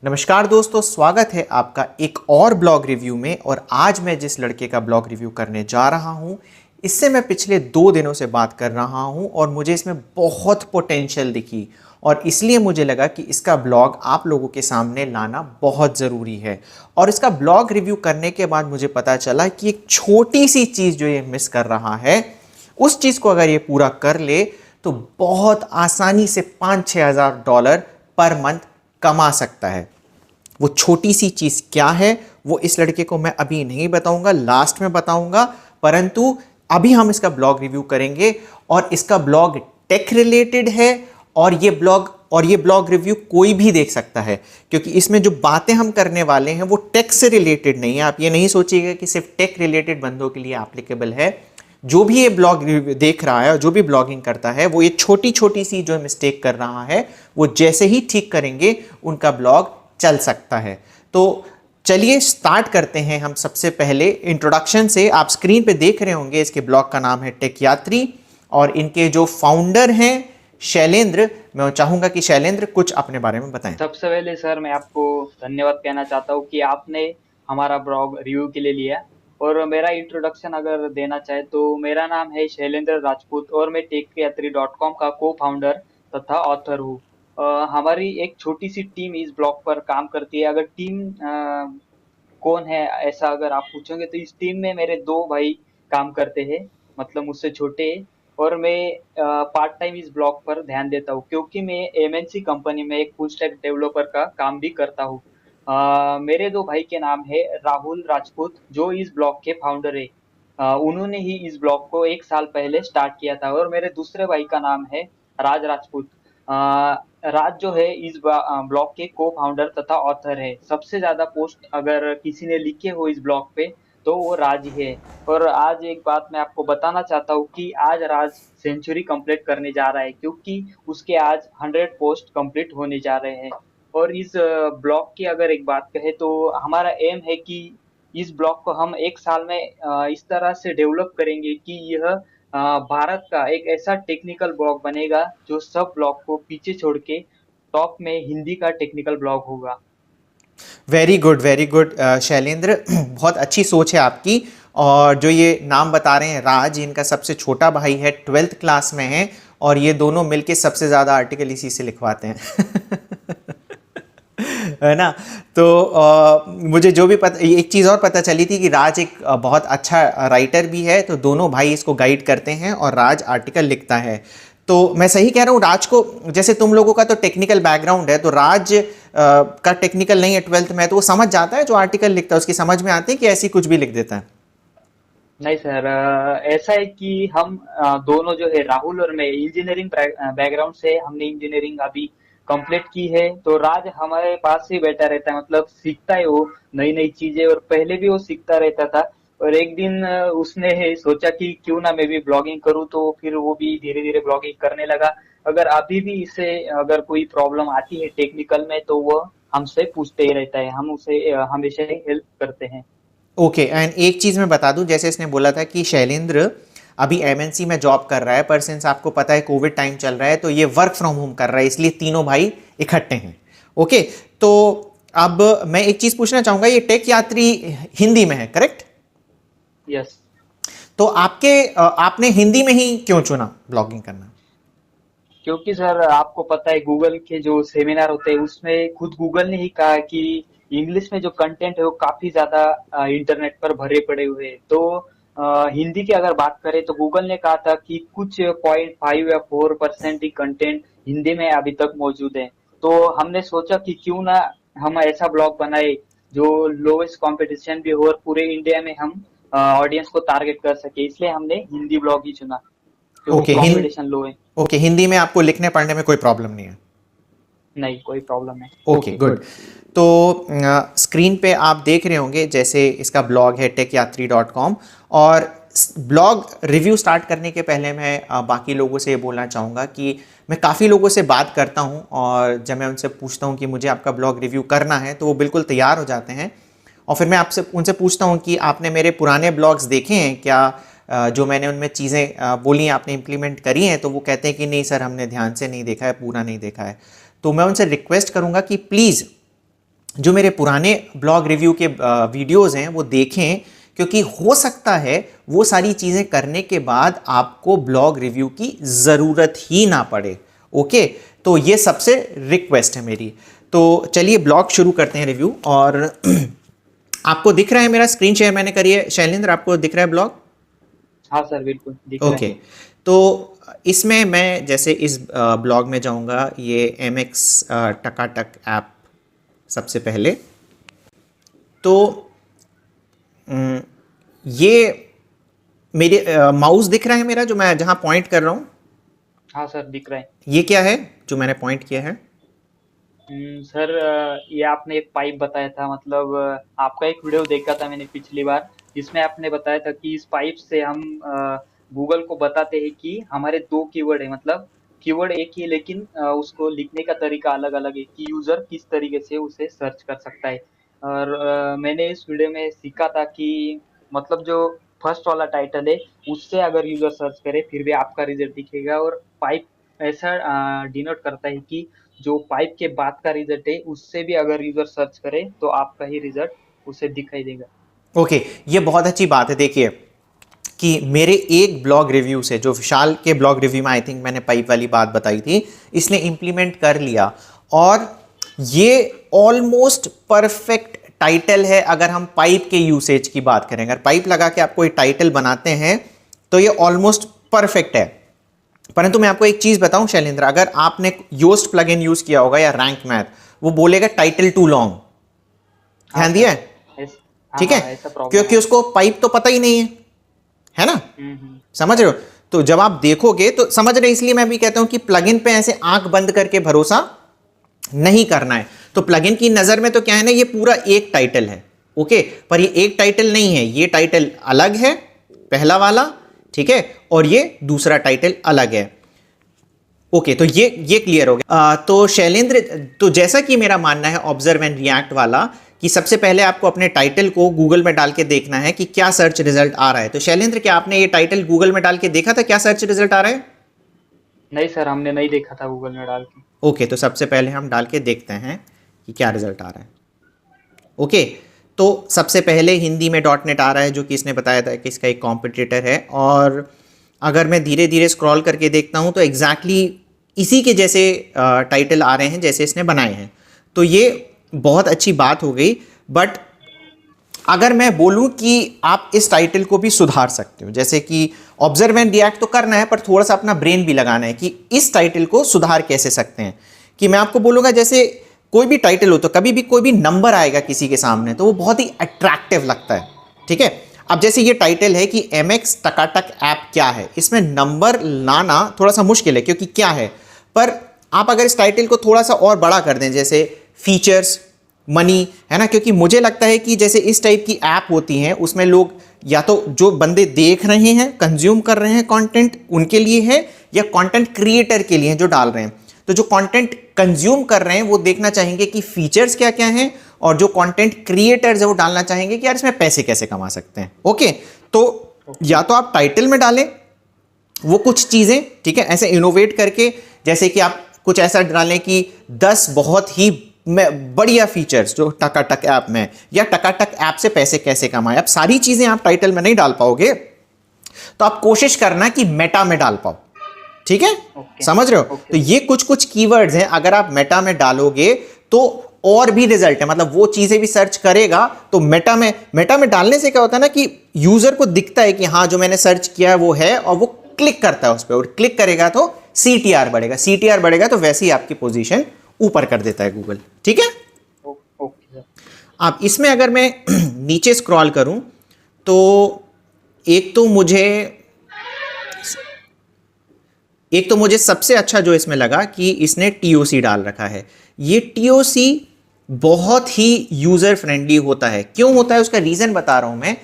नमस्कार दोस्तों, स्वागत है आपका एक और ब्लॉग रिव्यू में। और आज मैं जिस लड़के का ब्लॉग रिव्यू करने जा रहा हूं, इससे मैं पिछले 2 दिनों से बात कर रहा हूं और मुझे इसमें बहुत पोटेंशियल दिखी और इसलिए मुझे लगा कि इसका ब्लॉग आप लोगों के सामने लाना बहुत ज़रूरी है। और इसका ब्लॉग रिव्यू करने के बाद मुझे पता चला कि एक छोटी सी चीज़ जो ये मिस कर रहा है, उस चीज़ को अगर ये पूरा कर ले तो बहुत आसानी से $5-6 हज़ार पर मंथ कमा सकता है। वो छोटी सी चीज़ क्या है वो इस लड़के को मैं अभी नहीं बताऊंगा, लास्ट में बताऊंगा। परंतु अभी हम इसका ब्लॉग रिव्यू करेंगे और इसका ब्लॉग टेक रिलेटेड है और ये ब्लॉग रिव्यू कोई भी देख सकता है, क्योंकि इसमें जो बातें हम करने वाले हैं वो टेक से रिलेटेड नहीं है। आप ये नहीं सोचिएगा कि सिर्फ टेक रिलेटेड बंदों के लिए एप्लीकेबल है। जो भी ये ब्लॉग देख रहा है और जो भी ब्लॉगिंग करता है, वो ये छोटी छोटी सी जो मिस्टेक कर रहा है वो जैसे ही ठीक करेंगे उनका ब्लॉग चल सकता है। तो चलिए स्टार्ट करते हैं हम सबसे पहले इंट्रोडक्शन से। आप स्क्रीन पे देख रहे होंगे इसके ब्लॉग का नाम है टेक यात्री और इनके जो फाउंडर हैं शैलेंद्र, मैं चाहूंगा कि शैलेंद्र कुछ अपने बारे में बताएं। सबसे पहले सर मैं आपको धन्यवाद कहना चाहता हूँ कि आपने हमारा ब्लॉग रिव्यू के लिए लिया। और मेरा इंट्रोडक्शन अगर देना चाहे तो मेरा नाम है शैलेंद्र राजपूत और मैं टेकयात्री.com का को फाउंडर तथा ऑथर हूँ। हमारी एक छोटी सी टीम इस ब्लॉग पर काम करती है। अगर टीम कौन है ऐसा अगर आप पूछोगे तो इस टीम में मेरे दो भाई काम करते हैं, मतलब मुझसे छोटे। और मैं पार्ट टाइम इस ब्लॉग पर ध्यान देता हूँ क्योंकि मैं एमएनसी कंपनी में एक फुल स्टैक डेवलपर का काम भी करता हूँ। मेरे दो भाई के नाम है राहुल राजपूत जो इस ब्लॉग के फाउंडर है। उन्होंने ही इस ब्लॉग को 1 साल पहले स्टार्ट किया था। और मेरे दूसरे भाई का नाम है राज राजपूत। राज जो है इस ब्लॉग के को फाउंडर तथा ऑथर है। सबसे ज्यादा पोस्ट अगर किसी ने लिखे हो इस ब्लॉग पे तो वो राज ही है। और आज एक बात मैं आपको बताना चाहता हूँ कि आज राज सेंचुरी कंप्लीट करने जा रहा है क्योंकि उसके आज 100 पोस्ट कंप्लीट होने जा रहे हैं। और इस ब्लॉग की अगर एक बात कहे तो हमारा एम है कि इस ब्लॉग को हम 1 साल में इस तरह से डेवलप करेंगे कि यह भारत का एक ऐसा टेक्निकल ब्लॉग बनेगा जो सब ब्लॉग को पीछे छोड़ के टॉप में हिंदी का टेक्निकल ब्लॉग होगा। वेरी गुड शैलेंद्र, बहुत अच्छी सोच है आपकी। और जो ये नाम बता रहे हैं राज, इनका सबसे छोटा भाई है, 12th क्लास में है और ये दोनों मिलके सबसे ज़्यादा आर्टिकल इसी से लिखवाते हैं है ना। तो मुझे जो भी पता, एक चीज़ और पता चली थी कि राज एक बहुत अच्छा राइटर भी है, तो दोनों भाई इसको गाइड करते हैं और राज आर्टिकल लिखता है। तो मैं सही कह रहा हूँ राज को, जैसे तुम लोगों का तो टेक्निकल बैकग्राउंड है, तो राज का टेक्निकल नहीं है 12th में, तो वो समझ जाता है जो आर्टिकल लिखता है उसकी समझ में आते हैं कि ऐसी कुछ भी लिख देता है। नहीं सर, ऐसा है कि हम दोनों जो है राहुल और मैं इंजीनियरिंग बैकग्राउंड से हमने इंजीनियरिंग अभी कंप्लीट की है। तो राज हमारे पास ही बैठा रहता है, मतलब सीखता है वो नई नई चीजें और पहले भी वो सीखता रहता था। और एक दिन उसने सोचा कि क्यों ना मैं भी ब्लॉगिंग करूँ, तो फिर वो भी धीरे धीरे ब्लॉगिंग करने लगा। अगर अभी भी इसे अगर कोई प्रॉब्लम आती है टेक्निकल में तो वो हमसे पूछते ही रहता है, हम उसे हमेशा ही हेल्प करते हैं। ओके, एंड एक चीज़ मैं बता दूं, जैसे इसने बोला था कि शैलेंद्र अभी एमएनसी में जॉब कर रहा है, पर सिंस आपको पता है कोविड टाइम चल रहा है तो ये वर्क फ्रॉम होम कर रहा है, इसलिए तीनों भाई इकट्ठे हैं। ओके, तो अब मैं एक चीज़ पूछना चाहूँगा, ये टेक यात्री हिंदी में है करेक्ट? यस। तो आपने हिंदी में ही क्यों चुना ब्लॉगिंग करना? क्योंकि सर आपको पता है गूगल के जो सेमिनार होते हैं उसमें खुद गूगल ने ही कहा कि इंग्लिश में जो कंटेंट है वो काफी ज्यादा इंटरनेट पर भरे पड़े हुए हैं। तो हिंदी की अगर बात करें तो गूगल ने कहा था कि कुछ 0.5 या 4% ही कंटेंट हिंदी में अभी तक मौजूद है। तो हमने सोचा कि क्यों ना हम ऐसा ब्लॉग बनाए जो लोएस्ट कंपटीशन भी हो और पूरे इंडिया में हम ऑडियंस को टारगेट कर सके, इसलिए हमने हिंदी ब्लॉग ही चुना क्योंकि ओके कंपटीशन लो है। ओके, हिंदी में आपको लिखने पढ़ने में कोई प्रॉब्लम नहीं है? नहीं, कोई प्रॉब्लम नहीं। Okay good. तो स्क्रीन पे आप देख रहे होंगे जैसे इसका ब्लॉग है tekyatri.com। और ब्लॉग रिव्यू स्टार्ट करने के पहले मैं बाकी लोगों से ये बोलना चाहूँगा कि मैं काफ़ी लोगों से बात करता हूँ और जब मैं उनसे पूछता हूँ कि मुझे आपका ब्लॉग रिव्यू करना है तो वो बिल्कुल तैयार हो जाते हैं। और फिर मैं आपसे उनसे पूछता हूँ कि आपने मेरे पुराने ब्लॉग्स देखे हैं क्या, जो मैंने उनमें चीज़ें बोली हैं आपने इम्प्लीमेंट करी हैं? तो वो कहते हैं कि नहीं सर, हमने ध्यान से नहीं देखा है, पूरा नहीं देखा है। तो मैं उनसे रिक्वेस्ट करूंगा कि प्लीज़ जो मेरे पुराने ब्लॉग रिव्यू के वीडियोस हैं वो देखें, क्योंकि हो सकता है वो सारी चीज़ें करने के बाद आपको ब्लॉग रिव्यू की ज़रूरत ही ना पड़े। ओके, तो ये सबसे रिक्वेस्ट है मेरी। तो चलिए ब्लॉग शुरू करते हैं रिव्यू। और आपको दिख रहा है मेरा स्क्रीन शेयर मैंने करी है शैलेंद्र, आपको दिख रहा है ब्लॉग? हाँ सर, बिल्कुल दिख रहा ओके, है। तो इसमें मैं जैसे इस ब्लॉग में जाऊंगा, ये MX टकाटक ऐप सबसे पहले। तो ये मेरे माउस दिख रहा है मेरा, जो मैं जहाँ पॉइंट कर रहा हूँ? हाँ सर, दिख रहा है। ये क्या है जो मैंने पॉइंट किया है? सर, ये आपने एक पाइप बताया था, मतलब आपका एक वीडियो देखा था मैंने पिछली बार, जिसमें आपने बताया था कि इस पाइप से हम गूगल को बताते हैं कि हमारे दो कीवर्ड है, मतलब कीवर्ड एक ही है लेकिन उसको लिखने का तरीका अलग अलग है, कि यूजर किस तरीके से उसे सर्च कर सकता है। और मैंने इस वीडियो में सीखा था कि मतलब जो फर्स्ट वाला टाइटल है उससे अगर यूजर सर्च करे फिर भी आपका रिजल्ट दिखेगा, और पाइप ऐसा डिनोट करता है कि जो पाइप के बाद का रिजल्ट है उससे भी अगर यूजर सर्च करे तो आपका ही रिजल्ट उसे दिखाई देगा। ओके, ये बहुत अच्छी बात है। देखिए कि मेरे एक ब्लॉग रिव्यू से, जो विशाल के ब्लॉग रिव्यू में आई थिंक मैंने पाइप वाली बात बताई थी, इसने इम्प्लीमेंट कर लिया और ये ऑलमोस्ट परफेक्ट टाइटल है। अगर हम पाइप के यूसेज की बात करें, अगर पाइप लगा के आपको एक टाइटल बनाते हैं तो ये ऑलमोस्ट परफेक्ट है। परंतु मैं आपको एक चीज बताऊं शैलेंद्र, अगर आपने योस्ट प्लगइन यूज किया होगा या रैंक मैथ, वो बोलेगा टाइटल टू लॉन्ग। हाँ ध्यान सर, दिया है? ठीक है, ऐसा प्रॉब्लम क्योंकि है। उसको पाइप तो पता ही नहीं है ना? समझ रहे हो? हाँ तो जब आप देखोगे तो समझ रहे, इसलिए मैं भी कहता हूं कि प्लगइन पे ऐसे आंख बंद करके भरोसा नहीं करना है। तो प्लगइन की नजर में तो क्या है ना, ये पूरा एक टाइटल है। ओके, पर ये एक टाइटल नहीं है, ये टाइटल अलग है, पहला वाला, ठीक है, और ये दूसरा टाइटल अलग है। ओके, तो ये क्लियर हो गया। तो शैलेंद्र, तो जैसा कि मेरा मानना है ऑब्जर्व एंड रिएक्ट वाला, कि सबसे पहले आपको अपने टाइटल को गूगल में डाल के देखना है कि क्या सर्च रिजल्ट आ रहा है। तो शैलेंद्र, क्या आपने ये टाइटल गूगल में डाल के देखा था क्या सर्च रिजल्ट आ रहा है? नहीं सर, हमने नहीं देखा था गूगल में डाल के। ओके, तो सबसे पहले हम डाल के देखते हैं कि क्या रिजल्ट आ रहा है। ओके, तो सबसे पहले हिंदी में .NET आ रहा है, जो कि इसने बताया था कि इसका एक कॉम्पिटिटर है। और अगर मैं धीरे धीरे स्क्रॉल करके देखता हूं तो एग्जैक्टली इसी के जैसे टाइटल आ रहे हैं जैसे इसने बनाए हैं। तो ये बहुत अच्छी बात हो गई। बट अगर मैं बोलूं कि आप इस टाइटल को भी सुधार सकते हो, जैसे कि ऑब्जर्व एंड रिएक्ट तो करना है, पर थोड़ा सा अपना ब्रेन भी लगाना है कि इस टाइटल को सुधार कैसे सकते हैं। कि मैं आपको बोलूँगा, जैसे कोई भी टाइटल हो तो कभी भी कोई भी नंबर आएगा किसी के सामने तो वो बहुत ही अट्रैक्टिव लगता है, ठीक है। अब जैसे ये टाइटल है कि MX टकाटक ऐप क्या है, इसमें नंबर लाना थोड़ा सा मुश्किल है क्योंकि क्या है। पर आप अगर इस टाइटल को थोड़ा सा और बड़ा कर दें, जैसे फीचर्स, मनी, है ना, क्योंकि मुझे लगता है कि जैसे इस टाइप की ऐप होती हैं उसमें लोग या तो जो बंदे देख रहे हैं, कंज्यूम कर रहे हैं कंटेंट, उनके लिए है, या कंटेंट क्रिएटर के लिए हैं जो डाल रहे हैं। तो जो कंटेंट कंज्यूम कर रहे हैं वो देखना चाहेंगे कि फीचर्स क्या क्या हैं, और जो कंटेंट क्रिएटर्स है वो डालना चाहेंगे कि यार इसमें पैसे कैसे कमा सकते हैं। ओके, तो या तो आप टाइटल में डालें वो कुछ चीज़ें, ठीक है, ऐसे इनोवेट करके, जैसे कि आप कुछ ऐसा डालें कि 10 बहुत ही बढ़िया फीचर्स जो टकाटक ऐप में, या टकाटक ऐप से पैसे कैसे कमाएं। अब सारी चीज़ें आप टाइटल में नहीं डाल पाओगे, तो आप कोशिश करना कि मेटा में डाल पाओ, ठीक है। समझ रहे हो? तो ये कुछ कुछ कीवर्ड्स हैं, अगर आप मेटा में डालोगे तो और भी रिजल्ट है, मतलब वो चीजें भी सर्च करेगा। तो मेटा में डालने से क्या होता है ना कि यूजर को दिखता है कि हाँ जो मैंने सर्च किया है वो है, और वो क्लिक करता है उस पर, और क्लिक करेगा तो CTR बढ़ेगा, CTR बढ़ेगा तो वैसे ही आपकी पोजीशन ऊपर कर देता है गूगल, ठीक है। ओके। अब इसमें अगर मैं नीचे स्क्रॉल करूं तो एक तो मुझे सबसे अच्छा जो इसमें लगा कि इसने TOC डाल रखा है। ये TOC बहुत ही यूज़र फ्रेंडली होता है। क्यों होता है उसका रीज़न बता रहा हूँ मैं,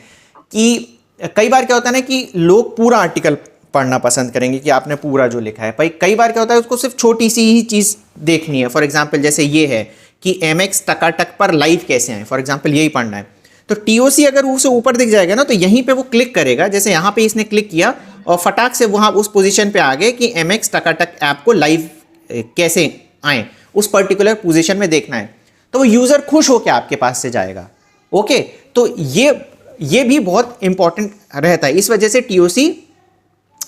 कि कई बार क्या होता है ना कि लोग पूरा आर्टिकल पढ़ना पसंद करेंगे कि आपने पूरा जो लिखा है, भाई कई बार क्या होता है उसको सिर्फ छोटी सी ही चीज़ देखनी है। फॉर एग्जाम्पल जैसे ये है कि MX टकाटक पर लाइव कैसे आए, फॉर एग्जाम्पल यही पढ़ना है। तो TOC अगर उसे ऊपर दिख जाएगा ना तो यहीं पे वो क्लिक करेगा, जैसे यहाँ पे इसने क्लिक किया और फटाक से वहाँ उस पोजीशन पे आ गए कि MX टकाटक ऐप को लाइव कैसे आए, उस पर्टिकुलर पोजीशन में देखना है। तो वो यूजर खुश होकर आपके पास से जाएगा। ओके, तो ये भी बहुत इंपॉर्टेंट रहता है, इस वजह से टीओसी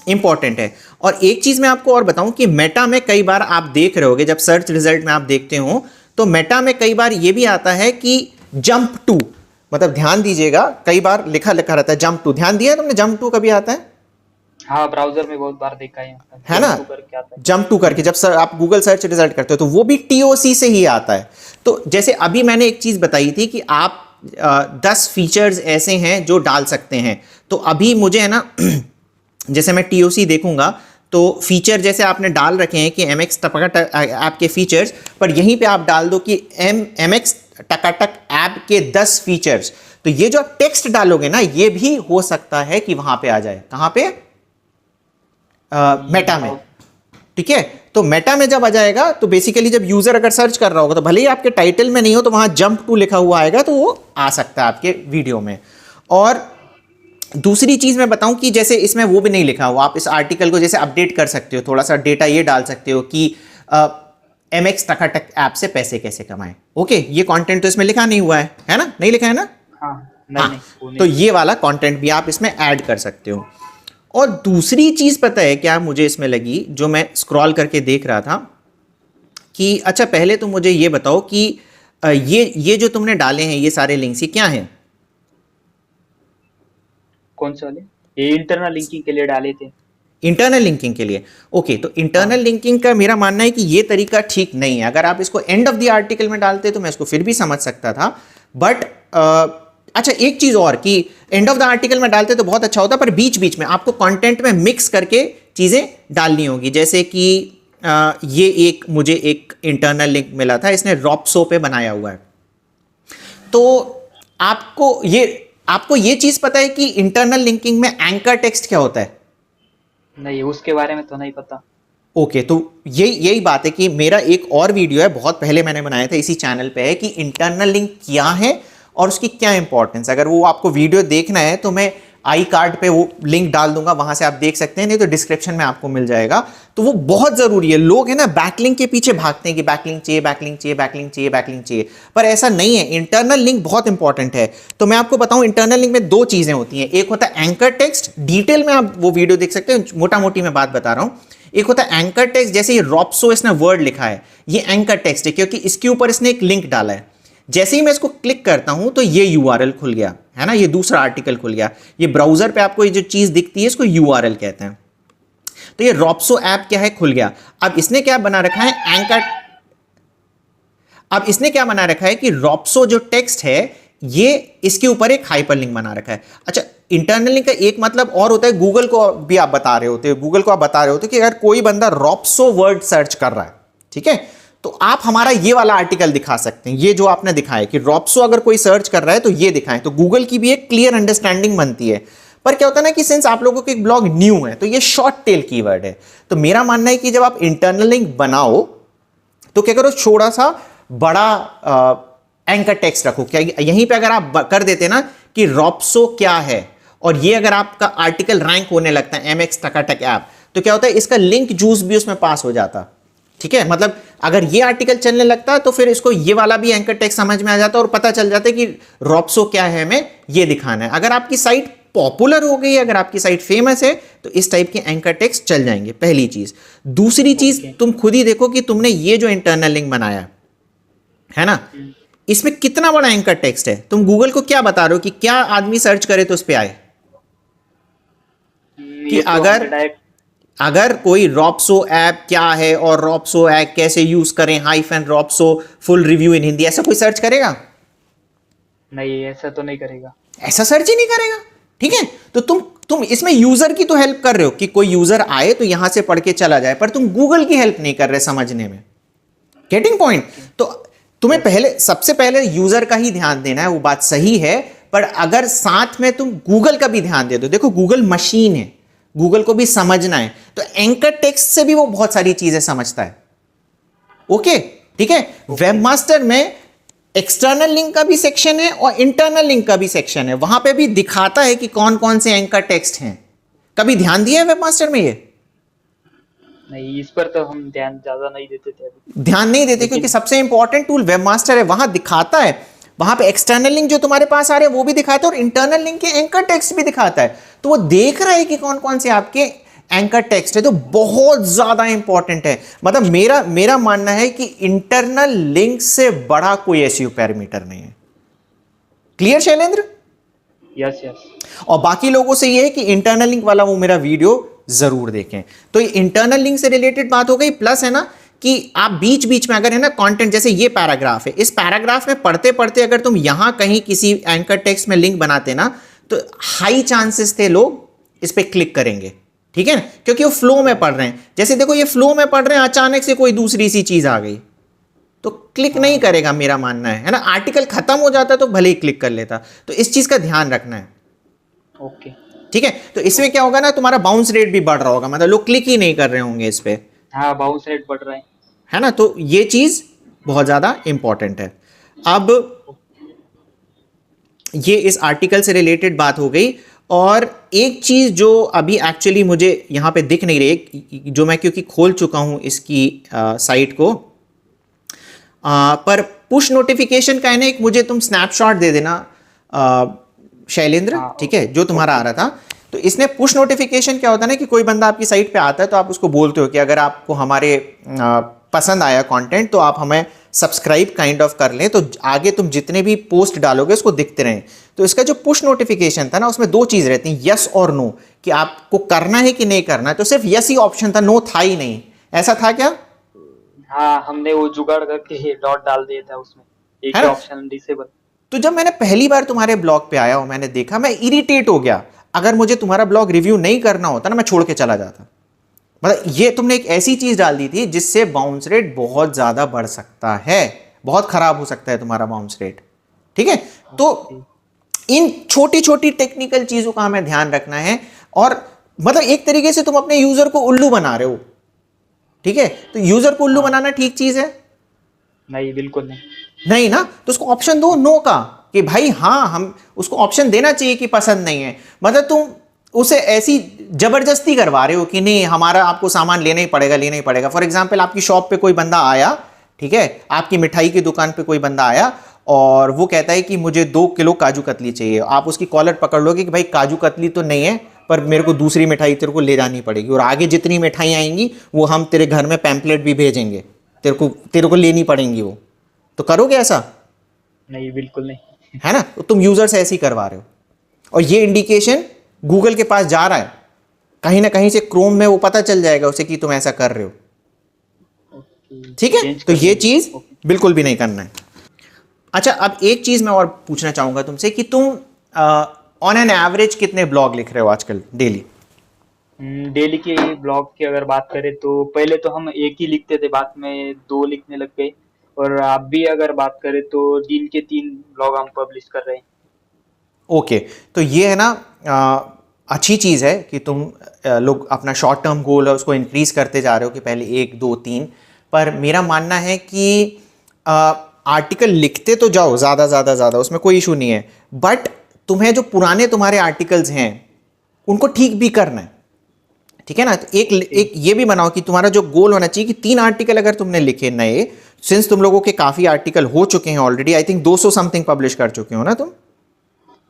इंपॉर्टेंट है। और एक चीज मैं आपको और बताऊं कि मेटा में कई बार आप देख रहे होगे, जब सर्च रिजल्ट में आप देखते हो तो मेटा में कई बार ये भी आता है कि जंप टू, मतलब ध्यान दीजिएगा, कई बार लिखा रहता है जंप टू। ध्यान दिया है तुमने, जंप टू कभी आता है? हाँ, ब्राउजर में बहुत बार देखा है ना, जंप टू करके जब आप गूगल सर्च रिजल्ट करते हो तो वो भी टीओसी से ही आता है। तो जैसे अभी मैंने एक चीज बताई थी कि आप 10 फीचर्स ऐसे हैं जो डाल सकते हैं, तो अभी मुझे है ना जैसे मैं टीओसी देखूंगा तो फीचर जैसे आपने डाल रखे हैं कि MX टकाटक ऐप के फीचर्स, पर यहीं पे आप डाल दो कि MX टकाटक ऐप के 10 फीचर्स, तो ये जो आप टेक्स्ट डालोगे ना ये भी हो सकता है कि वहां पे आ जाए। कहां पे? मेटा में। ठीक है, तो मेटा में जब आ जाएगा तो बेसिकली जब यूजर अगर सर्च कर रहा होगा तो भले ही आपके टाइटल में नहीं हो तो वहां जंप टू लिखा हुआ आएगा, तो वो आ सकता है आपके वीडियो में। और दूसरी चीज मैं बताऊं कि जैसे इसमें वो भी नहीं लिखा हुआ, आप इस आर्टिकल को जैसे अपडेट कर सकते हो, थोड़ा सा डेटा ये डाल सकते हो कि MX टकाटक ऐप से पैसे कैसे कमाएं। ओके, ये कंटेंट तो इसमें लिखा नहीं हुआ है ना, नहीं लिखा है ना? हाँ, नहीं, तो ये वाला कंटेंट भी आप इसमें ऐड कर सकते हो। और दूसरी चीज पता है क्या मुझे इसमें लगी, जो मैं स्क्रॉल करके देख रहा था कि अच्छा पहले तो मुझे ये बताओ कि ये जो तुमने डाले हैं ये सारे लिंक्स, ये क्या हैं? कौन से वाले? ये इंटरनल लिंकिंग के लिए डाले थे। इंटरनल लिंकिंग के लिए। ओके, तो इंटरनल लिंकिंग का मेरा मानना है कि ये तरीका ठीक नहीं है। अगर आप इसको एंड ऑफ द आर्टिकल में डालते तो मैं इसको फिर भी समझ सकता था, बट अच्छा एक चीज और कि एंड ऑफ द आर्टिकल में डालते तो बहुत अच्छा होता, पर बीच बीच में आपको कंटेंट में मिक्स करके चीजें डालनी होगी। जैसे कि ये मुझे एक इंटरनल लिंक मिला था, इसने रॉप्सो पे बनाया हुआ है, तो आपको ये चीज पता है कि इंटरनल लिंकिंग में एंकर टेक्स्ट क्या होता है? नहीं, उसके बारे में तो नहीं पता। ओके, तो यही बात है कि मेरा एक और वीडियो है, बहुत पहले मैंने बनाया था, इसी चैनल पे है कि इंटरनल लिंक क्या है और उसकी क्या इंपॉर्टेंस। अगर वो आपको वीडियो देखना है तो मैं आई कार्ड पे वो लिंक डाल दूंगा, वहां से आप देख सकते हैं, नहीं तो डिस्क्रिप्शन में आपको मिल जाएगा। तो वो बहुत जरूरी है। लोग है ना बैकलिंक के पीछे भागते हैं कि बैकलिंक चाहिए, बैकलिंक चाहिए, बैकलिंक चाहिए, बैकलिंक चाहिए, पर ऐसा नहीं है। इंटरनल लिंक बहुत इंपॉर्टेंट है। तो मैं आपको बताऊं, इंटरनल लिंक में 2 चीजें होती हैं, एक होता है एंकर टेक्स्ट, डिटेल में आप वो वीडियो देख सकते हैं, मोटा मोटी मैं बात बता रहा हूं। एक होता है एंकर टेक्स्ट, जैसे ये रॉप्सो इसने वर्ड लिखा है, ये एंकर टेक्स्ट है क्योंकि इसके ऊपर इसने एक लिंक डाला है। जैसे ही मैं इसको क्लिक करता हूं तो ये URL खुल गया, है ना, ये दूसरा आर्टिकल खुल गया। ये ब्राउजर पे आपको ये जो चीज दिखती है इसको URL कहते हैं। तो ये रॉप्सो ऐप क्या है, खुल गया। अब इसने क्या बना रखा है, एंकर, अब इसने क्या बना रखा है कि रॉप्सो जो टेक्स्ट है ये इसके ऊपर एक हाइपरलिंक बना रखा है। अच्छा, इंटरनल लिंक का एक मतलब और होता है, गूगल को भी आप बता रहे होते हो, गूगल को आप बता रहे होते हो कि अगर कोई बंदा रॉप्सो वर्ड सर्च कर रहा है, ठीक है, तो आप हमारा ये वाला आर्टिकल दिखा सकते हैं, ये जो आपने दिखाया कि रॉप्सो अगर कोई सर्च कर रहा है तो ये दिखाएं, तो गूगल की भी एक क्लियर अंडरस्टैंडिंग बनती है। पर क्या होता है ना कि सिंस आप लोगों को एक ब्लॉग न्यू है तो ये शॉर्ट टेल कीवर्ड है, तो मेरा मानना है कि जब आप इंटरनल लिंक बनाओ तो क्या करो, थोड़ा सा बड़ा एंकर टेक्स्ट रखो। क्या यहीं पे अगर आप कर देते ना कि रॉप्सो क्या है, और ये अगर आपका आर्टिकल रैंक होने लगता है MX टकाटक ऐप, तो क्या होता है, इसका लिंक जूस भी उसमें पास हो जाता। ठीक है, मतलब अगर ये आर्टिकल चलने लगता है तो फिर इसको ये वाला भी एंकर टेक्स्ट समझ में आ जाता है और पता चल जाता है कि रॉप्सो क्या है, हमें ये दिखाना है। अगर आपकी साइट पॉपुलर हो गई, अगर आपकी साइट फेमस है, तो इस टाइप के एंकर टेक्स्ट चल जाएंगे, पहली चीज। दूसरी चीज, तुम खुद ही देखो कि तुमने ये जो इंटरनल लिंक बनाया है ना, इसमें कितना बड़ा एंकर टेक्स्ट है। तुम गूगल को क्या बता रहे हो कि क्या आदमी सर्च करे तो उस पे आए, कि अगर कोई रॉप्सो ऐप क्या है और रॉप्सो ऐप कैसे यूज करें, हाइफन रॉप्सो फुल रिव्यू इन हिंदी, ऐसा कोई सर्च करेगा? नहीं, ऐसा तो नहीं करेगा, ऐसा सर्च ही नहीं करेगा। ठीक है, तो तुम इसमें यूजर की तो हेल्प कर रहे हो कि कोई यूजर आए तो यहां से पढ़ के चला जाए, पर तुम गूगल की हेल्प नहीं कर रहे समझने में। Getting point? तो तुम्हें सबसे पहले यूजर का ही ध्यान देना है, वो बात सही है, पर अगर साथ में तुम गूगल का भी ध्यान दे दो, देखो गूगल मशीन है, गूगल को भी समझना है, तो एंकर टेक्स्ट से भी वो बहुत सारी चीजें समझता है। ओके, ठीक है। वेबमास्टर में एक्सटर्नल लिंक का भी सेक्शन है और इंटरनल लिंक का भी सेक्शन है, वहां पे भी दिखाता है कि कौन कौन से एंकर टेक्स्ट हैं। कभी ध्यान दिया है वेबमास्टर में ये? नहीं, इस पर तो हम ध्यान ज्यादा नहीं देते थे अभी। ध्यान नहीं देते क्योंकि लेकिन सबसे इंपॉर्टेंट टूल वेबमास्टर है, वहां दिखाता है, वहां पे एक्सटर्नल लिंक जो तुम्हारे पास आ रहे हैं वो भी दिखाता है और इंटरनल लिंक के एंकर टेक्स्ट भी दिखाता है, तो वो देख रहा है कि कौन कौन से आपके एंकर टेक्स्ट है, तो बहुत ज्यादा इंपॉर्टेंट है। मतलब मेरा मेरा मानना है कि इंटरनल लिंक से बड़ा कोई एसईओ पैरामीटर नहीं है। क्लियर शैलेंद्र? Yes yes. और बाकी लोगों से ये है कि इंटरनल लिंक वाला वो मेरा वीडियो जरूर देखें। तो ये इंटरनल लिंक से रिलेटेड बात हो गई, प्लस है ना कि आप बीच बीच में अगर है ना कंटेंट, जैसे ये पैराग्राफ है, इस पैराग्राफ में पढ़ते पढ़ते अगर तुम यहां कहीं किसी एंकर टेक्स्ट में लिंक बनाते ना, तो हाई चांसेस थे लोग इस पे क्लिक करेंगे, ठीक है ना, क्योंकि वो फ्लो में पढ़ रहे हैं। जैसे देखो ये फ्लो में पढ़ रहे हैं, अचानक से कोई दूसरी सी चीज आ गई तो क्लिक नहीं करेगा, मेरा मानना है ना। आर्टिकल खत्म हो जाता तो भले ही क्लिक कर लेता, तो इस चीज का ध्यान रखना है। ओके। ठीक है, तो इसमें क्या होगा ना, तुम्हारा बाउंस रेट भी बढ़ रहा होगा, मतलब लोग क्लिक ही नहीं कर रहे होंगे इस पे, हाँ, बाउंस रेट बढ़ रहा है ना। तो ये चीज बहुत ज्यादा इंपॉर्टेंट है। अब ये इस आर्टिकल से रिलेटेड बात हो गई। और एक चीज जो अभी एक्चुअली मुझे यहां पे दिख नहीं रही, जो मैं क्योंकि खोल चुका हूं इसकी साइट को, पर पुश नोटिफिकेशन का है ना, एक मुझे तुम स्नैपशॉट दे देना शैलेंद्र, हाँ, ठीक है, जो तुम्हारा आ रहा था। तो इसने पुश नोटिफिकेशन क्या होता है ना, कि कोई बंदा आपकी साइट पे आता है तो आप उसको बोलते हो कि अगर आपको हमारे पसंद आया कंटेंट तो आप हमें सब्सक्राइब काइंड ऑफ कर लें, तो आगे तुम जितने भी पोस्ट डालोगे उसको दिखते रहें। तो इसका जो पुश नोटिफिकेशन था ना, उसमें दो चीज़ रहती हैं, यस और नो, कि आपको करना है कि नहीं करना है। तो सिर्फ यस ही ऑप्शन था, नो था ही नहीं, ऐसा था क्या? हाँ, हमने वो जुगाड़ करके डॉट डाल दिया था उसमें, एक है ही ना। Option disable. तो जब मैंने पहली बार तुम्हारे ब्लॉग पे आया और मैंने देखा, मैं इरिटेट हो गया। अगर मुझे तुम्हारा ब्लॉग रिव्यू नहीं करना होता ना, मैं छोड़ के चला जाता। मतलब ये तुमने एक ऐसी चीज डाल दी थी जिससे बाउंस रेट बहुत ज्यादा बढ़ सकता है, बहुत खराब हो सकता है तुम्हारा बाउंस रेट, ठीक है। तो इन छोटी छोटी टेक्निकल चीजों का हमें ध्यान रखना है। और मतलब एक तरीके से तुम अपने यूजर को उल्लू बना रहे हो, ठीक है। तो यूजर को उल्लू बनाना ठीक चीज है? नहीं, बिल्कुल नहीं। नहीं ना। तो उसको ऑप्शन दो नो का, कि भाई हाँ, हम उसको ऑप्शन देना चाहिए कि पसंद नहीं है। मतलब तुम उसे ऐसी जबरदस्ती करवा रहे हो कि नहीं, हमारा आपको सामान लेना ही पड़ेगा, लेना ही पड़ेगा। फॉर एग्जाम्पल, आपकी शॉप पे कोई बंदा आया, ठीक है, आपकी मिठाई की दुकान पे कोई बंदा आया और वो कहता है कि मुझे 2 किलो काजू कतली चाहिए। आप उसकी कॉलर पकड़ लोगे कि भाई काजू कतली तो नहीं है, पर मेरे को दूसरी मिठाई तेरे को ले जानी पड़ेगी, और आगे जितनी मिठाई आएंगी वो हम तेरे घर में पैम्पलेट भी भेजेंगे, तेरे को लेनी पड़ेंगी वो। तो करोगे ऐसा? नहीं, बिल्कुल नहीं। है ना। तो तुम यूजर से ऐसे ही करवा रहे हो, और ये इंडिकेशन गूगल के पास जा रहा है, कहीं ना कहीं से क्रोम में वो पता चल जाएगा उसे कि तुम ऐसा कर रहे हो, ठीक है। चेंज तो कर ये देंगे। चीज ओके। बिल्कुल भी नहीं करना है। अच्छा, अब एक चीज मैं और पूछना चाहूंगा तुमसे कि तुम ऑन एन एवरेज कितने ब्लॉग लिख रहे हो आजकल डेली? डेली के ब्लॉग की अगर बात करें तो पहले तो हम एक ही लिखते थे, बाद में 2 लिखने लग गए। और आप भी अगर बात करें तो दिन के 3 ब्लॉग हम पब्लिश कर रहे हैं। ओके, तो ये है ना, अच्छी चीज़ है कि तुम लोग अपना शॉर्ट टर्म गोल है उसको इंक्रीज करते जा रहे हो, कि पहले 1 2 3। पर मेरा मानना है कि आर्टिकल लिखते तो जाओ ज़्यादा ज़्यादा ज़्यादा, उसमें कोई इशू नहीं है, बट तुम्हें जो पुराने तुम्हारे आर्टिकल्स हैं उनको ठीक भी करना है, ठीक है ना। तो एक ये भी बनाओ कि तुम्हारा जो गोल होना चाहिए कि 3 आर्टिकल अगर तुमने लिखे नए, सिंस तुम लोगों के काफ़ी आर्टिकल हो चुके हैं already, I think 200 something publish कर चुके हो ना तुम,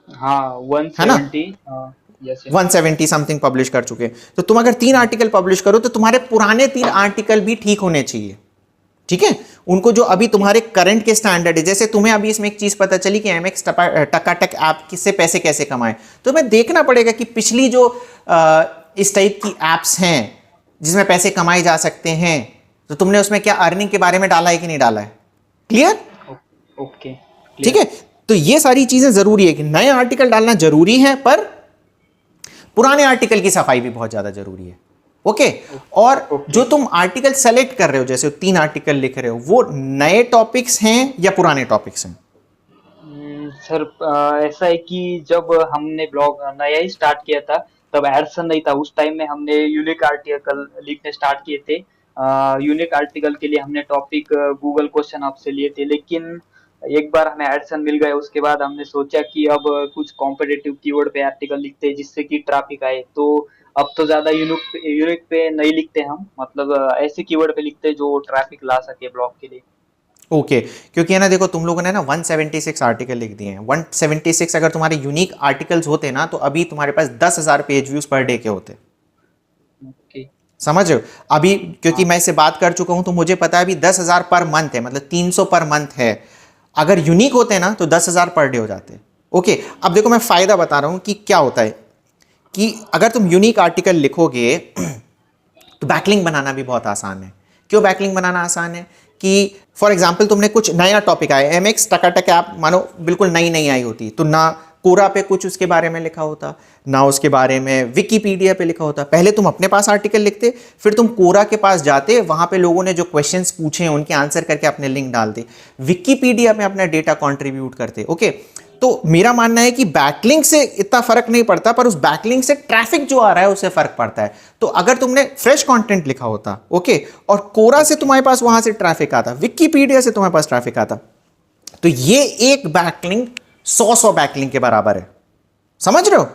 हाँ, है ना। 170। Yes yes. 170 समथिंग पब्लिश कर चुके हैं। तो तुम अगर 3 आर्टिकल पब्लिश करो तो तुम्हारे पुराने 3 आर्टिकल भी ठीक होने चाहिए, ठीक है। उनको जो अभी तुम्हारे करंट के स्टैंडर्ड है, जैसे तुम्हें अभी इसमें एक चीज पता चली कि एमएक्स टकाटक ऐप किससे पैसे कैसे कमाए, तो तुम्हें देखना पड़ेगा कि पिछली जो इस टाइप की एप्स हैं जिसमें पैसे कमाए जा सकते हैं, तो तुमने उसमें क्या अर्निंग के बारे में डाला है कि नहीं डाला है। क्लियर? ओके। ठीक है। तो ये सारी चीजें जरूरी है कि नए आर्टिकल डालना जरूरी है, पर पुराने आर्टिकल की सफाई भी बहुत ज्यादा जरूरी है। ओके। और जो तुम आर्टिकल सेलेक्ट कर रहे हो, जैसे 3 आर्टिकल लिख रहे हो, वो नए टॉपिक्स हैं या पुराने टॉपिक्स हैं? सर, ऐसा है कि जब हमने ब्लॉग नया ही स्टार्ट किया था तब एडसन नहीं था। उस टाइम में हमने यूनिक आर्टिकल लिखने स्टार्ट किए थे। यूनिक आर्टिकल के लिए हमने टॉपिक गूगल क्वेश्चन आपसे लिए थे, लेकिन एक बार हमें एडसन मिल गए, उसके बाद हमने सोचा कि अब कुछ कॉम्पिटिटिव कीवर्ड पे आर्टिकल लिखते हैं जिससे कि ट्रैफिक आए। तो अब तो ज्यादा यूनिक पे नहीं लिखते हम, मतलब ऐसे कीवर्ड पे लिखते हैं जो ट्रैफिक ला सके ब्लॉग के लिए। ओके क्योंकि है ना देखो तुम लोगों ने ना 176 आर्टिकल लिख दिए हैं। 176 अगर तुम्हारे यूनिक आर्टिकल्स होते ना तो अभी तुम्हारे पास 10,000 पेज व्यूज पर डे के होते। ओके। समझ रहे हो? अभी क्योंकि हाँ। मैं इससे बात कर चुका हूं तो मुझे पता है अभी 10,000 पर मंथ है, मतलब 300 पर मंथ है। अगर यूनिक होते ना तो 10,000 पर डे हो जाते। ओके अब देखो मैं फायदा बता रहा हूं कि क्या होता है कि अगर तुम यूनिक आर्टिकल लिखोगे तो बैकलिंक बनाना भी बहुत आसान है। क्यों बैकलिंक बनाना आसान है? कि फॉर एग्जाम्पल तुमने कुछ नया टॉपिक आया, एमएक्स टकाटक ऐप मानो बिल्कुल नई नई आई होती तो ना कोरा पे कुछ उसके बारे में लिखा होता, ना उसके बारे में विकीपीडिया पे लिखा होता। पहले तुम अपने पास आर्टिकल लिखते, फिर तुम कोरा के पास जाते, वहां पे लोगों ने जो क्वेश्चंस पूछे हैं उनके आंसर करके अपने लिंक डालते, विकीपीडिया में अपना डेटा कंट्रीब्यूट करते। ओके तो मेरा मानना है कि बैकलिंक से इतना फर्क नहीं पड़ता, पर उस बैकलिंक से ट्रैफिक जो आ रहा है उससे फर्क पड़ता है। तो अगर तुमने फ्रेश कंटेंट लिखा होता ओके और कोरा से तुम्हारे पास वहां से ट्रैफिक आता, विकिपीडिया से तुम्हारे पास ट्रैफिक आता, तो ये एक बैकलिंक 100 बैकलिंक के बराबर है। समझ रहे हो?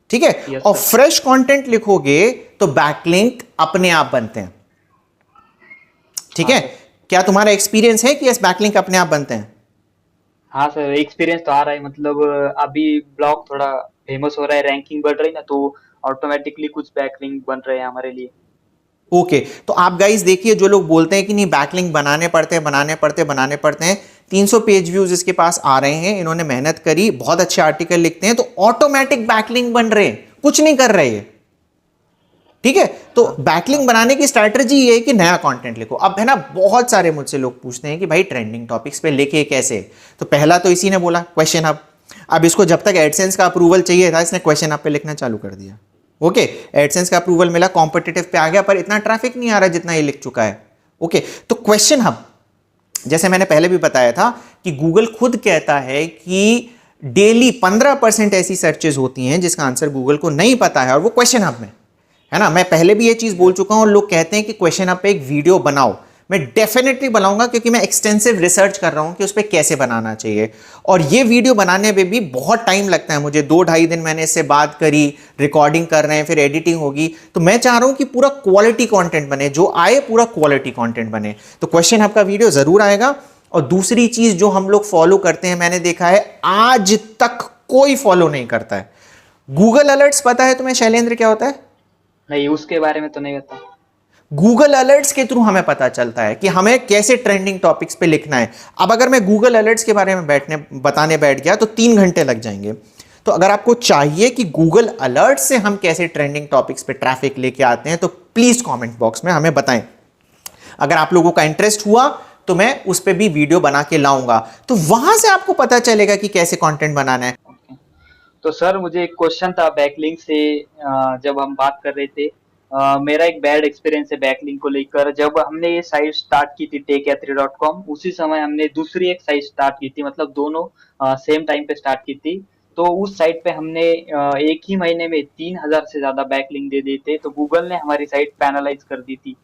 ठीक है। यस और सर। फ्रेश कंटेंट लिखोगे तो बैकलिंक अपने आप बनते हैं। ठीक हाँ है। सर। क्या तुम्हारा एक्सपीरियंस है कि इस बैकलिंक अपने आप बनते हैं? हाँ सर, एक्सपीरियंस तो आ रहा है, मतलब अभी ब्लॉग थोड़ा फेमस हो रहा है, रैंकिंग बढ़ रही है ना, तो ऑटोमेटिकली कुछ बैकलिंक बन रहे हैं हमारे लिए। ओके तो आप गाइस देखिए, जो लोग बोलते हैं कि नहीं बैकलिंक बनाने पड़ते हैं, 300 पेज व्यूज इसके पास आ रहे हैं, इन्होंने मेहनत करी, बहुत अच्छे आर्टिकल लिखते हैं तो ऑटोमेटिक बैकलिंक बन रहे हैं, कुछ नहीं कर रहे हैं। ठीक है। तो हाँ। बैकलिंक हाँ। बनाने की स्ट्रैटेजी ये है कि नया कंटेंट लिखो। अब है ना बहुत सारे मुझसे लोग पूछते हैं कि भाई ट्रेंडिंग टॉपिक्स पे लिखे कैसे। तो पहला तो इसी ने बोला क्वेश्चन हब। अब इसको जब तक एडसेंस का अप्रूवल चाहिए था, इसने क्वेश्चन हब पे लिखना चालू कर दिया। ओके एडसेंस का अप्रूवल मिला, कॉम्पिटिटिव पे आ गया, पर इतना ट्रैफिक नहीं आ रहा जितना ये लिख चुका है। ओके तो क्वेश्चन हब, जैसे मैंने पहले भी बताया था कि गूगल खुद कहता है कि डेली 15% ऐसी सर्चेज होती हैं जिसका आंसर गूगल को नहीं पता है और वो क्वेश्चन हब में है ना। मैं पहले भी ये चीज बोल चुका हूं और लोग कहते हैं कि क्वेश्चन हब पे एक वीडियो बनाओ। मैं डेफिनेटली बनाऊंगा क्योंकि मैं एक्सटेंसिव रिसर्च कर रहा हूं कि उस पर कैसे बनाना चाहिए। और ये वीडियो बनाने में भी बहुत टाइम लगता है मुझे, 2-2.5 दिन मैंने इससे बात करी, रिकॉर्डिंग कर रहे हैं, फिर एडिटिंग होगी। तो मैं चाह रहा हूं कि पूरा क्वालिटी कंटेंट बने, जो आए पूरा क्वालिटी कंटेंट बने। तो क्वेश्चन हब का वीडियो जरूर आएगा। और दूसरी चीज जो हम लोग फॉलो करते हैं, मैंने देखा है आज तक कोई फॉलो नहीं करता है, गूगल अलर्ट्स। पता है तुम्हें शैलेंद्र क्या होता है? नहीं, उसके बारे में तो नहीं पता। गूगल अलर्ट्स के थ्रू हमें पता चलता है कि हमें कैसे ट्रेंडिंग टॉपिक्स पे लिखना है। अब अगर मैं गूगल अलर्ट्स के बारे में बताने बैठ गया तो 3 घंटे लग जाएंगे। तो अगर आपको चाहिए कि गूगल अलर्ट से हम कैसे ट्रेंडिंग टॉपिक्स पे ट्रैफिक लेके आते हैं तो प्लीज कमेंट बॉक्स में हमें बताएं। अगर आप लोगों का इंटरेस्ट हुआ तो मैं उस पर भी वीडियो बना के लाऊंगा, तो वहां से आपको पता चलेगा कि कैसे कंटेंट बनाना है। ओके। तो सर, मुझे एक क्वेश्चन था बैकलिंक से, जब हम बात कर रहे थे, मेरा एक बैड एक्सपीरियंस है बैकलिंक को लेकर। जब हमने ये साइट स्टार्ट की थी techyatri.com, उसी समय हमने दूसरी एक साइट स्टार्ट की थी, मतलब दोनों सेम टाइम पे स्टार्ट की थी। तो उस साइट पे हमने एक ही महीने में 3000 से ज्यादा बैकलिंक दे दिए थे, तो गूगल ने हमारी साइट पैनलाइज कर दी थी।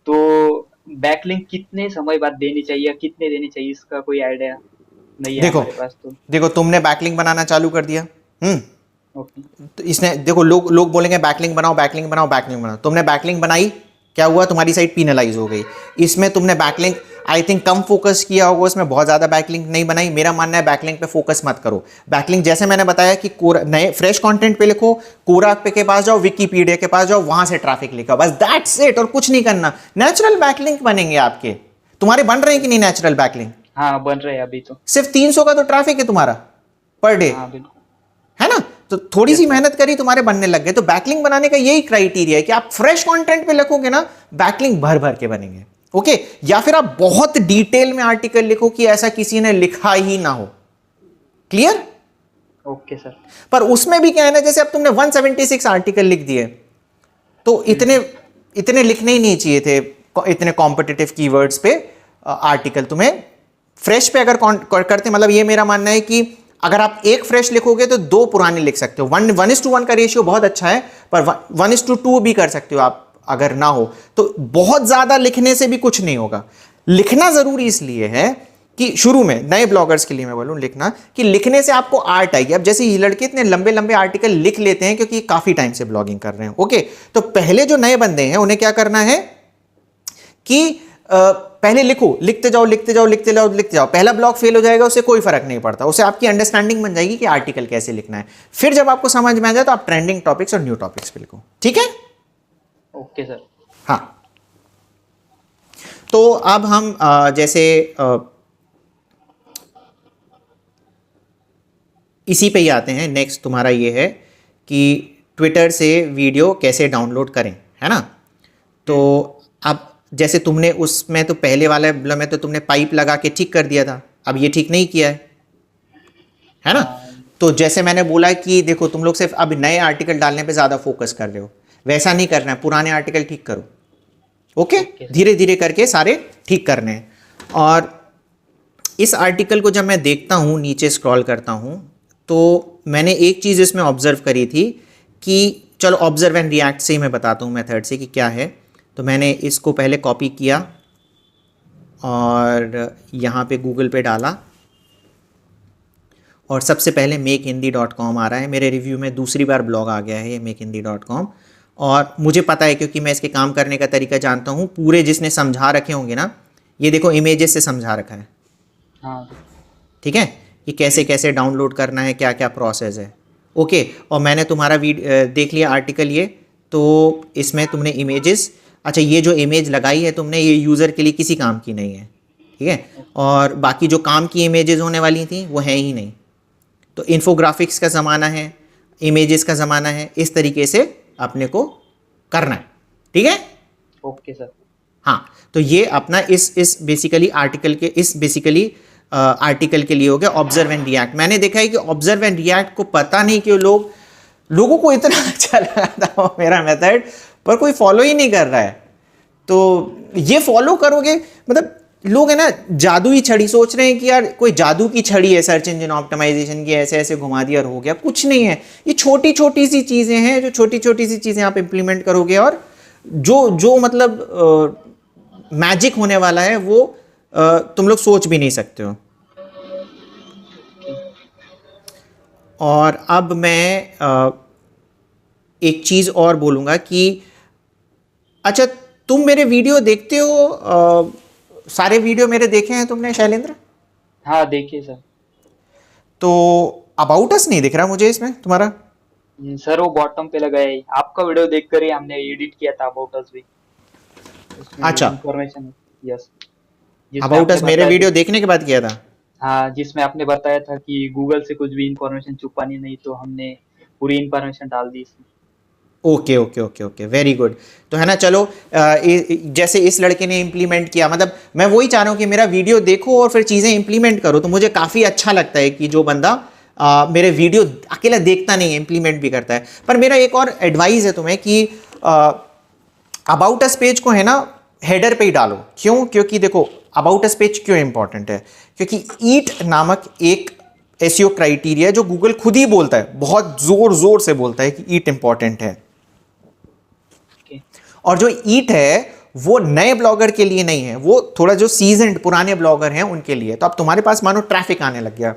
तो बैकलिंक कितने समय बाद देनी चाहिए, कितने देनी चाहिए, इसका कोई आइडिया नहीं है देखो हमारे पास तो। देखो तुमने बैकलिंक बनाना चालू कर दिया। ओके। तो इसने देखो लोग लोग बोलेंगे बैकलिंक बनाओ बैकलिंक बनाओ बैकलिंक बनाओ। तुमने बैकलिंक बनाई, क्या हुआ? तुम्हारी साइट पीनलाइज हो गई। इसमें तुमने backlink I think come focus किया होगा, उसमें बहुत ज़्यादा बैकलिंक नहीं बनाई। मेरा मानना है बैकलिंक पे फोकस मत करो। बैकलिंक जैसे मैंने बताया कि नए फ्रेश कंटेंट पे लिखो, कोरा पे के पास जाओ, विकीपीडिया के पास जाओ, वहां से ट्रैफिक लिखो, बस दैट्स इट। और कुछ नहीं करना। नेचुरल बैकलिंक बनेंगे आपके। तुम्हारे बन रहे हैं कि नहीं नेचुरल बैकलिंक? हाँ, बन रहे हैं अभी तो। सिर्फ 300 का तो ट्रैफिक है तुम्हारा पर डे, हाँ बिल्कुल। है ना। तो थोड़ी सी यस सर। मेहनत करी, तुम्हारे बनने लग गए। तो बैकलिंक बनाने का यही क्राइटेरिया है कि आप फ्रेश कंटेंट पे लिखोगे ना, बैकलिंक भर भर के बनेंगे। ओके या फिर आप बहुत डिटेल में आर्टिकल लिखो कि ऐसा किसी ने लिखा ही ना हो। क्लियर? Okay sir. पर उसमें भी क्या है ना, जैसे अब तुमने 176 आर्टिकल लिख दिए, तो इतने इतने लिखने ही नहीं चाहिए थे, इतने कॉम्पिटिटिव कीवर्ड्स पे आर्टिकल। तुम्हें फ्रेश पे अगर करते, मतलब ये मेरा मानना है कि अगर आप एक फ्रेश लिखोगे तो 2 पुराने लिख सकते हो। 1:1 का रेशियो बहुत अच्छा है, पर 1:2 भी कर सकते हो आप अगर ना हो तो। बहुत ज्यादा लिखने से भी कुछ नहीं होगा। लिखना जरूरी इसलिए है कि शुरू में नए ब्लॉगर्स के लिए मैं बोलूँ लिखना, कि लिखने से आपको आर्ट आएगी। अब जैसे ये लड़के इतने लंबे लंबे आर्टिकल लिख लेते हैं क्योंकि काफ़ी टाइम से ब्लॉगिंग कर रहे हैं। ओके, तो पहले जो नए बंदे हैं उन्हें क्या करना है कि पहले लिखो, लिखते जाओ लिखते जाओ लिखते जाओ लिखते जाओ। पहला ब्लॉग फेल हो जाएगा, उससे कोई फर्क नहीं पड़ता, उससे आपकी अंडरस्टैंडिंग बन जाएगी कि आर्टिकल कैसे लिखना है। फिर जब आपको समझ में आ जाए तो आप ट्रेंडिंग टॉपिक्स और न्यू टॉपिक्स पे लिखो। ठीक है? Okay sir. हाँ, तो अब हम जैसे इसी पे ही आते हैं। नेक्स्ट तुम्हारा ये है कि ट्विटर से वीडियो कैसे डाउनलोड करें, है ना? तो अब जैसे तुमने उसमें तो पहले वाले में तो तुमने पाइप लगा के ठीक कर दिया था, अब ये ठीक नहीं किया है ना? तो जैसे मैंने बोला कि देखो तुम लोग सिर्फ अब नए आर्टिकल डालने पे ज़्यादा फोकस कर रहे हो, वैसा नहीं करना है, पुराने आर्टिकल ठीक करो। ओके, धीरे धीरे करके सारे ठीक करने हैं। और इस आर्टिकल को जब मैं देखता हूँ, नीचे स्क्रॉल करता हूँ, तो मैंने एक चीज़ इसमें ऑब्जर्व करी थी कि चलो ऑब्जर्व एंड रिएक्ट से ही मैं बताता हूँ मेथड से कि क्या है। तो मैंने इसको पहले कॉपी किया और यहाँ पे गूगल पे डाला और सबसे पहले makehindi.com आ रहा है मेरे रिव्यू में। दूसरी बार ब्लॉग आ गया है ये makehindi.com, और मुझे पता है क्योंकि मैं इसके काम करने का तरीका जानता हूँ। पूरे जिसने समझा रखे होंगे ना, ये देखो इमेजेस से समझा रखा है। हाँ, ठीक है, कि कैसे कैसे डाउनलोड करना है, क्या क्या प्रोसेस है। ओके, और मैंने तुम्हारा देख लिया आर्टिकल ये, तो इसमें तुमने इमेजेस, अच्छा ये जो इमेज लगाई है तुमने, ये यूज़र के लिए किसी काम की नहीं है। ठीक है, और बाकी जो काम की इमेजेस होने वाली थी वो है ही नहीं। तो इन्फोग्राफिक्स का ज़माना है, इमेजेस का ज़माना है, इस तरीके से अपने को करना है। ठीक है? Okay sir. हाँ, तो ये अपना इस बेसिकली आर्टिकल के आर्टिकल के लिए हो गया ऑब्जर्व एंड रिएक्ट। मैंने देखा है कि ऑब्जर्व एंड रिएक्ट को पता नहीं क्यों लोगों को इतना अच्छा लगा था मेरा मेथड, पर कोई फॉलो ही नहीं कर रहा है। तो ये फॉलो करोगे, मतलब लोग है ना जादुई छड़ी सोच रहे हैं कि यार कोई जादू की छड़ी है सर्च इंजन ऑप्टिमाइजेशन की, ऐसे ऐसे घुमा दिया और हो गया। कुछ नहीं है, ये छोटी छोटी सी चीज़ें हैं, जो छोटी छोटी सी चीज़ें आप इम्प्लीमेंट करोगे और जो मतलब मैजिक होने वाला है वो तुम लोग सोच भी नहीं सकते हो। और अब मैं एक चीज़ और बोलूँगा कि अच्छा तुम मेरे वीडियो देखते हो? सारे वीडियो मेरे देखे हैं तुमने शैलेंद्र? हाँ, देखिए सर। तो अबाउट अस नहीं दिख रहा मुझे इसमें तुम्हारा। सर वो बॉटम पे लगा है, आपका वीडियो देखकर ही हमने एडिट किया था अबाउट अस भी। उसमें अच्छा, इंफॉर्मेशन, यस, जिसमें अबाउट आपने अस मेरे बताया वीडियो देखने के बाद किया था। हाँ, जिसमें आपने बताया था कि गूगल से कुछ भी इंफॉर्मेशन छुपानी नहीं, तो हमने पूरी इंफॉर्मेशन डाल दी इसमें। Okay okay okay okay, very good. तो है ना, चलो जैसे इस लड़के ने इम्प्लीमेंट किया, मतलब मैं वही चाह रहा हूँ कि मेरा वीडियो देखो और फिर चीज़ें इम्प्लीमेंट करो। तो मुझे काफ़ी अच्छा लगता है कि जो बंदा मेरे वीडियो अकेला देखता नहीं है, इम्प्लीमेंट भी करता है। पर मेरा एक और एडवाइस है तुम्हें कि अबाउट अस पेज को है ना हेडर पे ही डालो। क्यों? क्योंकि देखो अबाउट अस पेज क्यों इंपॉर्टेंट है, क्योंकि ईट नामक एक एसईओ क्राइटेरिया है जो गूगल खुद ही बोलता है, बहुत जोर जोर से बोलता है कि ईट इंपॉर्टेंट है। और जो ईट है वो नए ब्लॉगर के लिए नहीं है, वो थोड़ा जो सीजन्ड पुराने ब्लॉगर हैं उनके लिए। तो अब तुम्हारे पास मानो ट्रैफिक आने लग गया,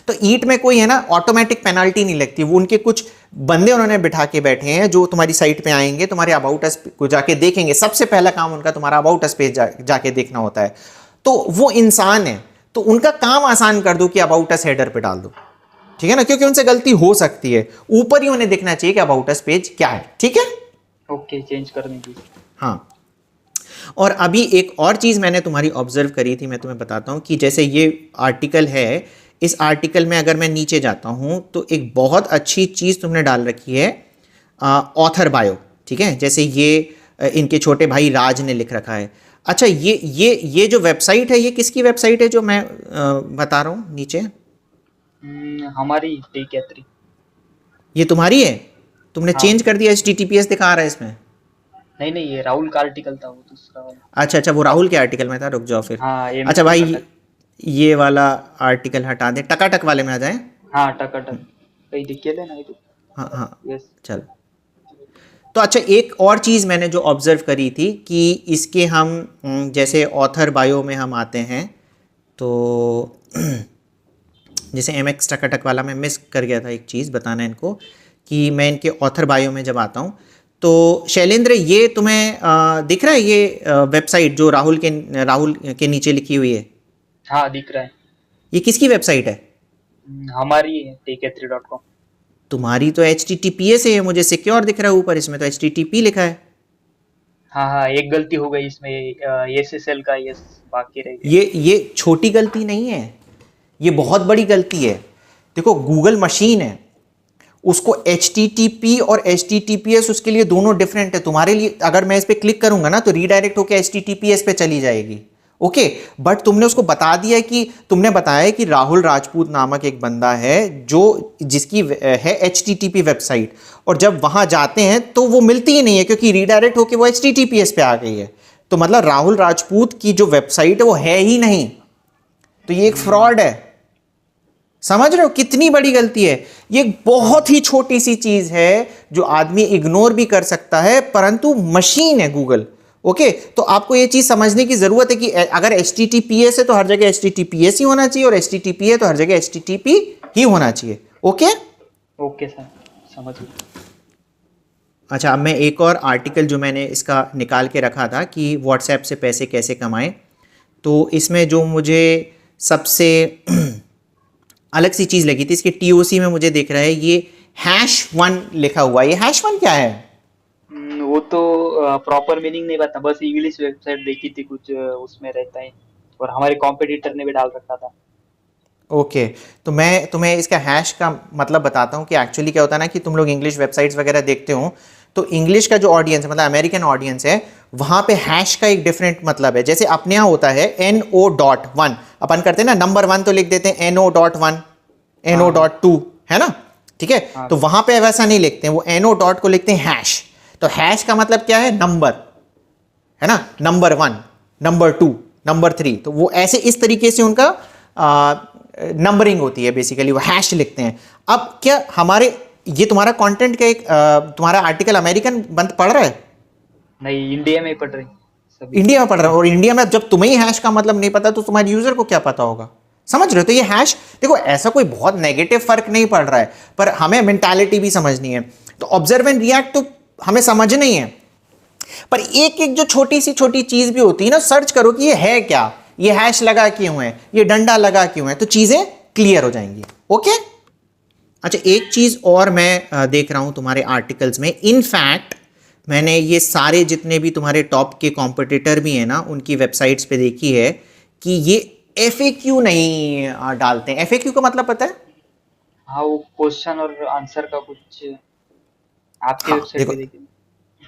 तो ईट में कोई है ना ऑटोमेटिक पेनाल्टी नहीं लगती। वो उनके कुछ बंदे उन्होंने बिठा के बैठे हैं जो तुम्हारी साइट पे आएंगे, तुम्हारे अबाउट अस को जाके देखेंगे। सबसे पहला काम उनका तुम्हारा अबाउट अस पेज जाके देखना होता है। तो वो इंसान है, तो उनका काम आसान कर दो कि अबाउट अस हेडर पे डाल दो। ठीक है ना, क्योंकि उनसे गलती हो सकती है। ऊपर ही उन्हें देखना चाहिए कि अबाउट अस पेज क्या है। ठीक है? ओके, चेंज करने की। हाँ, और अभी एक और चीज़ मैंने तुम्हारी ऑब्जर्व करी थी, मैं तुम्हें बताता हूँ कि जैसे ये आर्टिकल है, इस आर्टिकल में अगर मैं नीचे जाता हूँ तो एक बहुत अच्छी चीज़ तुमने डाल रखी है, ऑथर बायो। ठीक है, जैसे ये इनके छोटे भाई राज ने लिख रखा है। अच्छा, ये जो वेबसाइट है, ये किसकी वेबसाइट है जो मैं बता रहा हूँ नीचे? हमारी टेक3। ये तुम्हारी है? तुमने हाँ। चेंज कर दिया, HTTPS दिखा रहा है इसमें। नहीं, ये राहुल का आर्टिकल था, वो दूसरा वाला। अच्छा, वो राहुल के आर्टिकल में था, रुक जाओ फिर। हाँ, अच्छा भाई, टकाटक। ये वाला आर्टिकल हटा दे, टकाटक वाले में आ जाए। हाँ, टकाटक कहीं दिखे थे ना, हाँ हाँ, यस। चल। तो अच्छा, एक और चीज़ मैंने जो ऑब्जर्व करी थी कि इसके हम जैसे ऑथर बायो में हम आते हैं तो जैसे MX टकाटक वाला मैं मिस कर गया था एक चीज़ बताना इनको, कि मैं इनके ऑथर बायो में जब आता हूँ तो शैलेंद्र ये तुम्हें दिख रहा है ये वेबसाइट जो राहुल के नीचे लिखी हुई है, हाँ दिख रहा है। ये किसकी वेबसाइट है? हमारी है tk3.com। तुम्हारी तो HTTPS है, मुझे सिक्योर दिख रहा है ऊपर, इसमें तो HTTP लिखा है। हाँ हाँ, एक गलती हो गई इसमें, SSL का यस बाकी रह गया। ये छोटी गलती नहीं है, ये बहुत बड़ी गलती है। देखो गूगल मशीन है, उसको HTTP और HTTPS उसके लिए दोनों डिफरेंट है। तुम्हारे लिए अगर मैं इस पर क्लिक करूंगा ना तो रीडायरेक्ट होकर HTTPS पे चली जाएगी, ओके। बट तुमने उसको बता दिया कि तुमने बताया कि राहुल राजपूत नामक एक बंदा है जो जिसकी है HTTP वेबसाइट, और जब वहां जाते हैं तो वो मिलती ही नहीं है क्योंकि रीडायरेक्ट होकर वो HTTPS पे आ गई है। तो मतलब राहुल राजपूत की जो वेबसाइट है वो है ही नहीं, तो ये एक फ्रॉड है। समझ रहे हो कितनी बड़ी गलती है? ये एक बहुत ही छोटी सी चीज है जो आदमी इग्नोर भी कर सकता है, परंतु मशीन है गूगल, ओके। तो आपको ये चीज समझने की जरूरत है कि अगर HTTPS है तो हर जगह HTTPS ही होना चाहिए, और HTTP है तो हर जगह HTTP ही होना चाहिए, ओके। ओके सर, समझ गया। अच्छा, अब मैं एक और आर्टिकल जो मैंने इसका निकाल के रखा था कि व्हाट्सएप से पैसे कैसे कमाएं, तो इसमें जो मुझे सबसे अलग सी चीज़ लगी थी, इसके TOC में मुझे दिख रहा है ये #1 लिखा हुआ है। ये #1 क्या है? वो तो प्रॉपर मीनिंग नहीं पता, बस इंग्लिश वेबसाइट देखी थी कुछ, उसमें रहता है, और हमारे कॉम्पिटिटर ने भी डाल रखा था। ओके, तो मैं तुम्हें इसका हैश का मतलब बताता हूँ कि एक्चुअली क्या होता है ना, कि तुम लोग इंग्लिश वेबसाइट्स वगैरह देखते हो तो इंग्लिश का जो ऑडियंस है, मतलब अमेरिकन ऑडियंस है, वहाँ पे हैश का एक डिफरेंट मतलब है। जैसे अपने यहाँ होता है NO.1, अपन करते हैं ना नंबर 1 तो लिख देते हैं NO.1, हाँ हाँ NO.2, है ना, ठीक है। हाँ तो सर। वहाँ पे वैसा नहीं लिखते हैं, वो NO डॉट को लिखते हैं हैश। तो हैश का मतलब क्या है? नंबर, है ना, नंबर 1, नंबर 2, नंबर 3, तो वो ऐसे इस तरीके से उनका नंबरिंग होती है, बेसिकली वो हैश लिखते हैं। अब क्या हमारे ये तुम्हारा कंटेंट का एक तुम्हारा आर्टिकल अमेरिकन बंद पढ़ रहा है, नहीं, इंडिया में ही पढ़ रही सभी। इंडिया में पढ़ रहा है, और इंडिया में जब तुम्हें ही हैश का मतलब नहीं पता तो तुम्हारे यूजर को क्या पता होगा? समझ रहे हो? तो ये हैश, देखो ऐसा कोई बहुत नेगेटिव फर्क नहीं पड़ रहा है, पर हमें मेंटालिटी भी समझनी है। तो ऑब्जर्व एंड रिएक्ट तो हमें समझना ही है, पर एक एक जो छोटी सी छोटी चीज भी होती है ना, सर्च करो कि ये है क्या, ये हैश लगा क्यों है, ये डंडा लगा क्यों है, तो चीजें क्लियर हो जाएंगी, ओके। अच्छा, एक चीज और मैं देख रहा हूं तुम्हारे आर्टिकल्स में, इनफैक्ट मैंने ये सारे जितने भी तुम्हारे टॉप के कॉम्पिटिटर भी हैं ना, उनकी वेबसाइट्स पे देखी है कि ये FAQ नहीं डालते हैं। FAQ का मतलब पता है? हाँ, वो क्वेश्चन और आंसर का कुछ, आपकी हाँ वेबसाइट देखो, पे देखिए।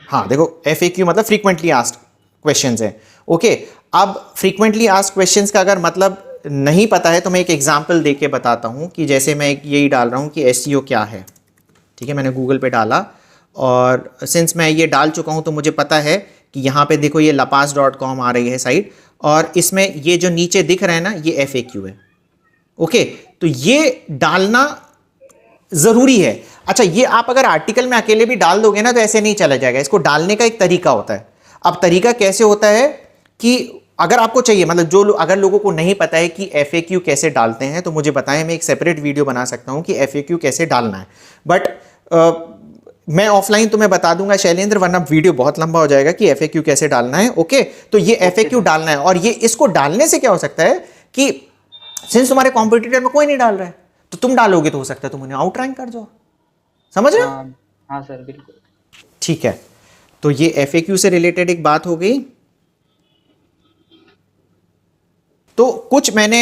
हाँ देखो, FAQ मतलब फ्रीक्वेंटली आस्क्ड क्वेश्चंस है, ओके। अब फ्रीक्वेंटली आस्क्ड क्वेश्चंस का अगर मतलब नहीं पता है तो मैं एक एग्जांपल दे के बताता हूँ कि जैसे मैं यही डाल रहा हूँ कि SEO क्या है, ठीक है। मैंने गूगल पे डाला, और सिंस मैं ये डाल चुका हूँ तो मुझे पता है कि यहाँ पे देखो ये lapas.com आ रही है साइट, और इसमें ये जो नीचे दिख रहा है ना, ये FAQ है, ओके। तो ये डालना ज़रूरी है। अच्छा, ये आप अगर आर्टिकल में अकेले भी डाल दोगे ना तो ऐसे नहीं चला जाएगा, इसको डालने का एक तरीका होता है। अब तरीका कैसे होता है कि अगर आपको चाहिए, मतलब अगर लोगों को नहीं पता है कि FAQ कैसे डालते हैं तो मुझे बताएं, मैं एक सेपरेट वीडियो बना सकता हूं कि FAQ कैसे डालना है। बट मैं ऑफलाइन तुम्हें बता दूंगा शैलेंद्र, वरना वीडियो बहुत लंबा हो जाएगा कि FAQ कैसे डालना है, ओके। तो ये FAQ डालना है, और ये इसको डालने से क्या हो सकता है कि सिंस तुम्हारे कॉम्पिटिटर में कोई नहीं डाल रहा है तो तुम डालोगे तो हो सकता है तुम उन्हें आउट रैंक कर जाओ। समझ रहे हो? हाँ हाँ सर, बिल्कुल। ठीक है, तो ये FAQ से रिलेटेड एक बात हो गई। तो कुछ मैंने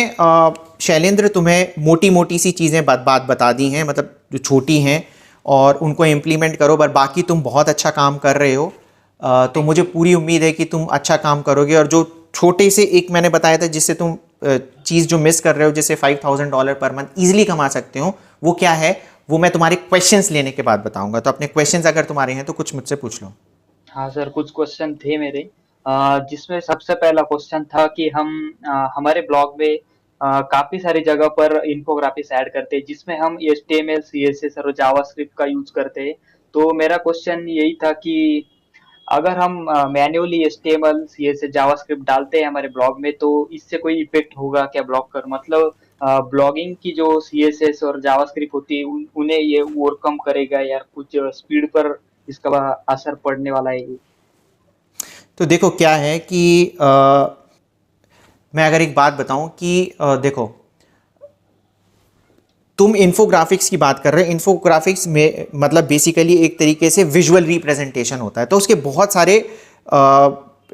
शैलेंद्र तुम्हें मोटी मोटी सी चीज़ें बात बता दी हैं, मतलब जो छोटी हैं, और उनको इम्प्लीमेंट करो। पर बाकी तुम बहुत अच्छा काम कर रहे हो, तो मुझे पूरी उम्मीद है कि तुम अच्छा काम करोगे। और जो छोटे से एक मैंने बताया था जिससे तुम चीज़ जो मिस कर रहे हो, जिससे $5,000 पर मंथ ईजिली कमा सकते हो, वो क्या है, वो मैं तुम्हारे क्वेश्चंस लेने के बाद बताऊंगा। तो अपने क्वेश्चंस अगर तुम्हारे हैं तो कुछ मुझसे पूछ लो। हाँ सर, कुछ क्वेश्चन थे मेरे, जिसमें सबसे पहला क्वेश्चन था कि हम हमारे ब्लॉग में काफी सारी जगह पर इन्फोग्राफिक्स ऐड करते हैं, जिसमें हम HTML CSS और जावास्क्रिप्ट का यूज करते हैं। तो मेरा क्वेश्चन यही था कि अगर हम मैन्युअली HTML CSS जावास्क्रिप्ट डालते हैं हमारे ब्लॉग में तो इससे कोई इफेक्ट होगा क्या ब्लॉग कर मतलब ब्लॉगिंग की जो CSS और जावास्क्रिप्ट होती है उन्हें ये ओवरकम करेगा या कुछ स्पीड पर इसका असर पड़ने वाला है ये? तो देखो क्या है कि मैं अगर एक बात बताऊं कि देखो, तुम इन्फोग्राफिक्स की बात कर रहे हो। इन्फोग्राफिक्स में मतलब बेसिकली एक तरीके से विजुअल रिप्रेजेंटेशन होता है, तो उसके बहुत सारे